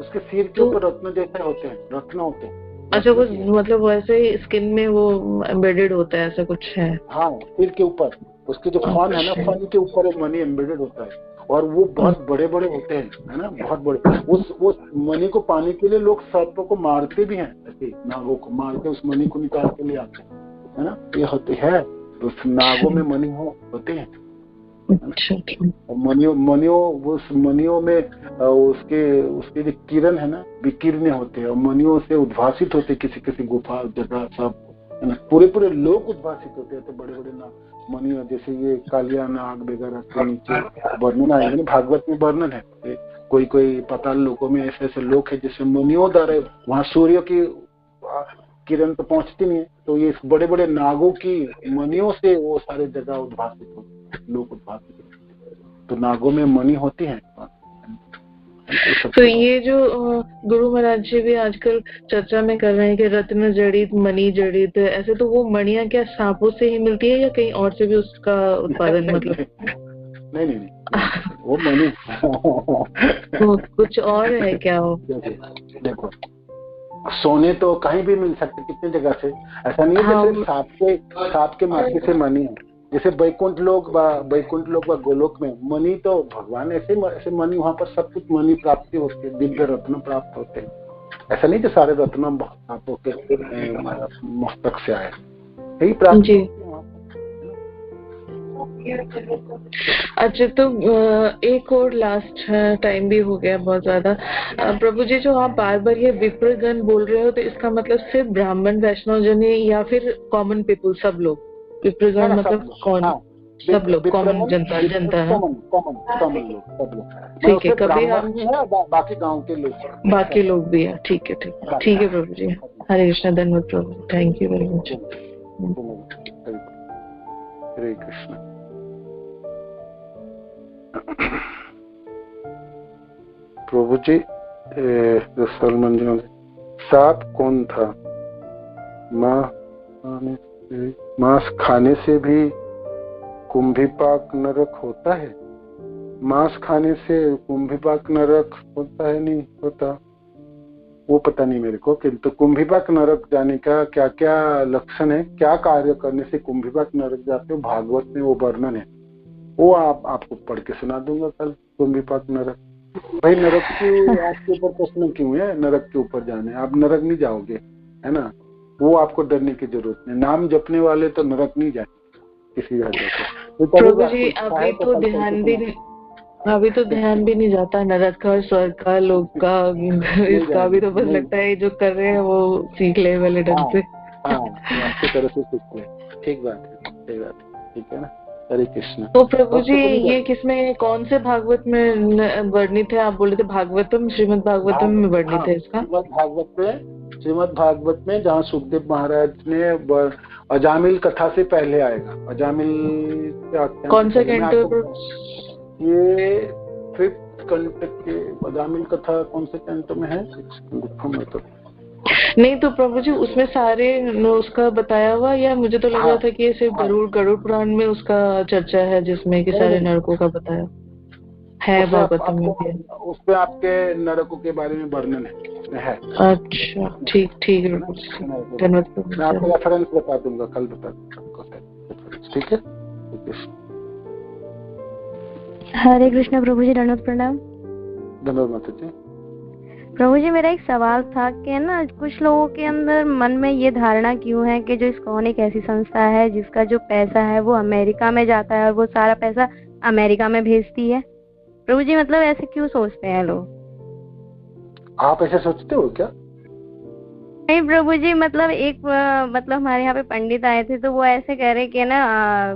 उसके सिर के ऊपर रत्न जैसे होते हैं, रत्न होते हैं। अच्छा, वो मतलब वैसे ही स्किन में वो एम्बेडेड होता है, ऐसा कुछ है? हाँ, सिर के ऊपर उसके जो फन है ना, फन के ऊपर एक मणि एम्बेडेड होता है और वो बहुत बड़े बड़े होते हैं, है ना, बहुत बड़े। उस मणि को पाने के लिए लोग सर्पों को मारते भी हैं, ऐसे नागों को मार के उस मणि को निकाल के ले आते हैं, है ना। ये होते हैं, उस नागों में मणि होते हैं। मणियों में उसके जो किरण है ना, विकिरण होते हैं और मणियों से उद्भासित होते किसी किसी गुफा जगह सब, है ना। पूरे लोग उद्भासित होते हैं, तो बड़े बड़े मणियों, जैसे ये कालिया नाग वगैरह के नीचे वर्णन आएंगे, भागवत में वर्णन है। कोई पाताल लोकों में ऐसे ऐसे लोग हैं जिससे मणियों द्वारा, वहां सूर्य की किरण तो पहुंचती नहीं है, तो ये बड़े बड़े नागों की मणियों से वो सारे जगह उद्भासित होते, लोग उद्भासित होते, तो नागों में मणि होती है। तो ये जो गुरु महाराज जी भी आजकल चर्चा में कर रहे हैं कि रत्न जड़ित, मणि जड़ित, ऐसे, तो वो मणियां क्या सांपों से ही मिलती है या कहीं और से भी उसका उत्पादन मतलब? नहीं, वो मणि तो कुछ और है क्या वो? देखो, सोने तो कहीं भी मिल सकते, कितनी जगह से, ऐसा नहीं है कि सांप के माथे से मणि है। जैसे वैकुंठ लोग व गोलोक में मणि, तो भगवान ऐसे मणि, वहां पर सब कुछ मणि प्राप्ति होती है, दिव्य रत्न प्राप्त होते हैं। ऐसा नहीं कि सारे रत्न सांपों के मस्तक से आए, यही प्राप्ति। अच्छा, तो एक और लास्ट टाइम भी हो गया बहुत ज्यादा। प्रभु जी, जो आप बार बार ये विप्रगण बोल रहे हो, तो इसका मतलब सिर्फ ब्राह्मण वैष्णव जन या फिर कॉमन पीपल, सब लोग? विप्रगण मतलब कौन? सब लोग, कॉमन जनता ना? कॉमन लोग, सब लोग। ठीक है, कभी हम बाकी गांव के लोग, बाकी लोग भी है। ठीक है प्रभु जी। हरे कृष्ण, धन्यवाद प्रभु, थैंक यू वेरी मच। हरे कृष्ण। प्रभु जी, सलमान जी, सांप कौन था? मांस खाने से भी कुंभीपाक नरक होता है? मांस खाने से कुंभीपाक नरक होता है? नहीं होता, वो पता नहीं मेरे को। किंतु कुंभीपाक नरक जाने का क्या क्या लक्षण है, क्या कार्य करने से कुंभीपाक नरक जाते हो, भागवत में वो वर्णन है, वो आपको पढ़ के सुना दूंगा कल। कुंभीपाक नरक, भाई नरक क्यों आपके ऊपर प्रश्न क्यों है? नरक के ऊपर जाने, आप नरक नहीं जाओगे, है ना, वो आपको डरने की जरूरत नहीं। नाम जपने वाले तो नरक नहीं जाए किसी वजह से। प्रभु जी, अभी तो ध्यान भी नहीं जाता नरक का, स्वर्ग का, लोक का, इसका भी तो बस लगता है जो कर रहे हैं वो सीख ले वाले ढंग से। अच्छी तरह से सीख ले। ठीक बात है, ठीक है ना। हरे कृष्ण। तो प्रभु जी, ये किसमें, कौन से भागवत में वर्णित है? आप बोले थे भागवतम, श्रीमद् भागवतम में वर्णित है इसका? श्रीमद् भागवत में जहाँ सुखदेव महाराज ने अजामिल कथा से पहले आएगा। अजामिल कौन सा कैंटो? ये 5th कैंटो के अजामिल कथा कौन से कैंटो में है? नहीं तो प्रभु जी, उसमें सारे उसका बताया हुआ, या मुझे तो लग रहा था कि ये सिर्फ गरुड़ पुराण में उसका चर्चा है, जिसमें कि सारे नरकों का बताया है। भागवतम में भी उसपे आपके नरकों के बारे में वर्णन है। अच्छा, ठीक है, धन्यवाद। मैं आपको रेफरेंस बता दूंगा, कल बता दूंगा, ठीक है। हरे कृष्ण प्रभु जी, धन्यवाद, प्रणाम। धन्यवाद माता जी। प्रभु जी, मेरा एक सवाल था कि ना, कुछ लोगों के अंदर मन में ये धारणा क्यों है कि जो इस्कॉन एक ऐसी संस्था है जिसका जो पैसा है वो अमेरिका में जाता है और वो सारा पैसा अमेरिका में भेजती है? प्रभु जी, मतलब ऐसे क्यों सोचते हैं लोग? आप ऐसे सोचते हो क्या? नहीं प्रभु जी, मतलब मतलब हमारे यहाँ पे पंडित आए थे, तो वो ऐसे कह रहे कि ना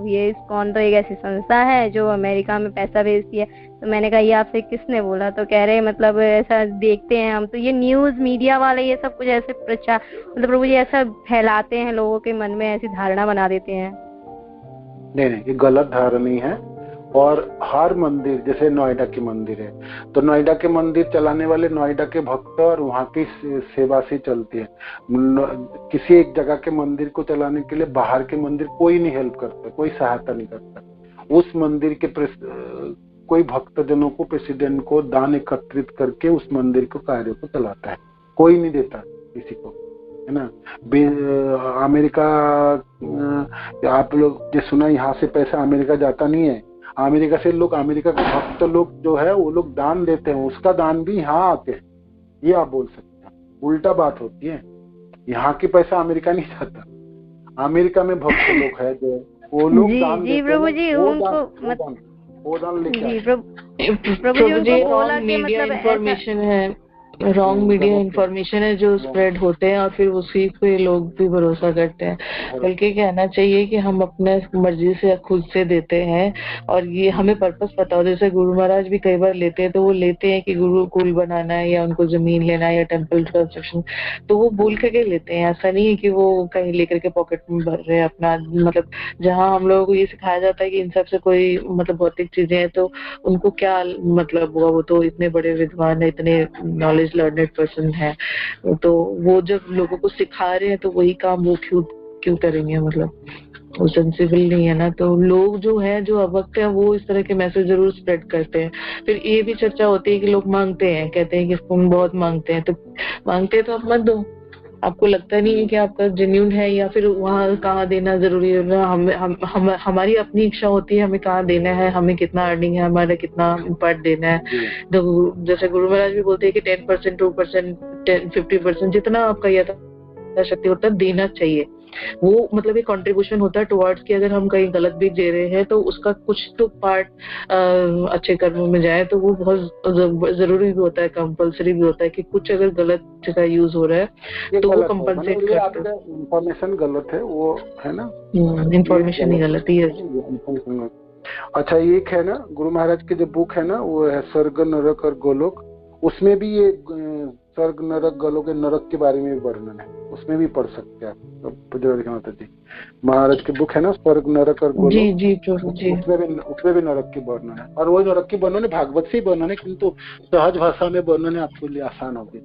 ये इस्कॉन तो एक ऐसी संस्था है जो अमेरिका में पैसा भेजती है। तो मैंने कहा ये आपसे किसने बोला? तो कह रहे मतलब ऐसा देखते हैं हम, तो ये न्यूज मीडिया वाले ये सब कुछ ऐसे प्रचार, मतलब प्रभु जी ऐसा फैलाते हैं, लोगों के मन में ऐसी धारणा बना देते हैं। नहीं, ये गलत धारणा नहीं है। और हर मंदिर, जैसे नोएडा के मंदिर है तो नोएडा के मंदिर चलाने वाले नोएडा के भक्त और वहाँ की सेवा से चलती है। किसी एक जगह के मंदिर को चलाने के लिए बाहर के मंदिर कोई नहीं हेल्प करता, कोई सहायता नहीं करता। उस मंदिर के कोई भक्तजनों को, प्रेसिडेंट को दान एकत्रित करके उस मंदिर को कार्य को चलाता है, कोई नहीं देता किसी को, है ना। अमेरिका, आप लोग जो सुना, यहाँ से पैसा अमेरिका जाता नहीं है। अमेरिका से लोग, अमेरिका के भक्त लोग जो है वो लोग दान देते हैं, उसका दान भी यहाँ आते हैं, ये आप बोल सकते हैं। उल्टा बात होती है, यहाँ की पैसा अमेरिका नहीं जाता। अमेरिका में भक्त लोग है जो वो लोग दान देते हैं, प्रभु जी वो दान लेके प्रभु जी उनको बोला कि मीडिया मतलब इंफॉर्मेशन है, रॉन्ग मीडिया इंफॉर्मेशन है जो स्प्रेड होते हैं और फिर उसी पे लोग भी भरोसा करते हैं। बल्कि कहना चाहिए कि हम अपने मर्जी से खुद से देते हैं और ये हमें पर्पस पता हो। जैसे गुरु महाराज भी कई बार लेते हैं तो वो लेते हैं कि गुरुकुल बनाना है या उनको जमीन लेना है या टेम्पल कंस्ट्रक्शन, तो वो बोल करके लेते हैं। ऐसा नहीं है कि वो कहीं लेकर के पॉकेट में भर रहे हैं अपना। मतलब जहाँ हम लोगों को ये सिखाया जाता है कि इन सब से कोई मतलब भौतिक चीजें हैं तो उनको क्या मतलब हुआ, वो तो इतने बड़े विद्वान है, इतने नॉलेज लर्नेड पर्सन है, तो वो जब लोगों को सिखा रहे हैं तो वही काम वो क्यों करेंगे, मतलब वो सेंसिबल नहीं है ना। तो लोग जो है, जो अवक्त है, वो इस तरह के मैसेज जरूर स्प्रेड करते हैं। फिर ये भी चर्चा होती है कि लोग मांगते हैं, कहते हैं कि तुम बहुत मांगते हैं, तो मांगते हैं तो आप मत दो। आपको लगता नहीं है कि आपका जेन्युइन है, या फिर वहाँ कहाँ देना जरूरी है ना। हमारी अपनी इच्छा होती है हमें कहाँ देना है, हमें कितना अर्निंग है, हमारा कितना पार्ट देना है। तो जैसे गुरु महाराज भी बोलते हैं कि 10%, 2%, 50% जितना आपका यथाशक्ति होता है देना चाहिए। वो मतलब एक कंट्रीब्यूशन होता है टुवर्ड्स कि अगर हम कहीं गलत भी दे रहे हैं तो उसका कुछ तो पार्ट अच्छे कर्मों में जाए, तो वो बहुत जरूरी भी होता है, कंपल्सरी भी होता है कि कुछ अगर गलत जगह यूज हो रहा है तो वो कंपनसेट करते हैं। इंफॉर्मेशन गलत है वो, है ना, इंफॉर्मेशन ही गलत है। अच्छा, एक है ना गुरु महाराज की जो बुक है ना, वो है स्वर्ग नरक और गोलोक। उसमें भी ये स्वर्ग नरक गोलोक के नरक के बारे में भी वर्णन है, उसमें भी पढ़ सकते हैं आप। माता जी महाराज की बुक है ना, स्वर्ग नरक और गोलोक। जी जी जी, उसमें भी नरक की वर्णन है, और वो नरक की वर्णन है भागवत से ही वर्णन है, किंतु सहज भाषा में वर्णन है, आपके लिए आसान होगी।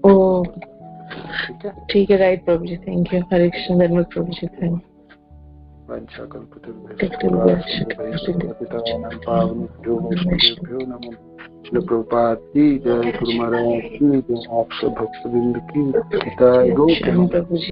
ठीक है, right Prabhu ji, thank you. Hare Krishna Dharma Prabhu ji, thank Prabhupada की जय, गुरु महाराज की जय, आप सब भक्तवृंद की जय।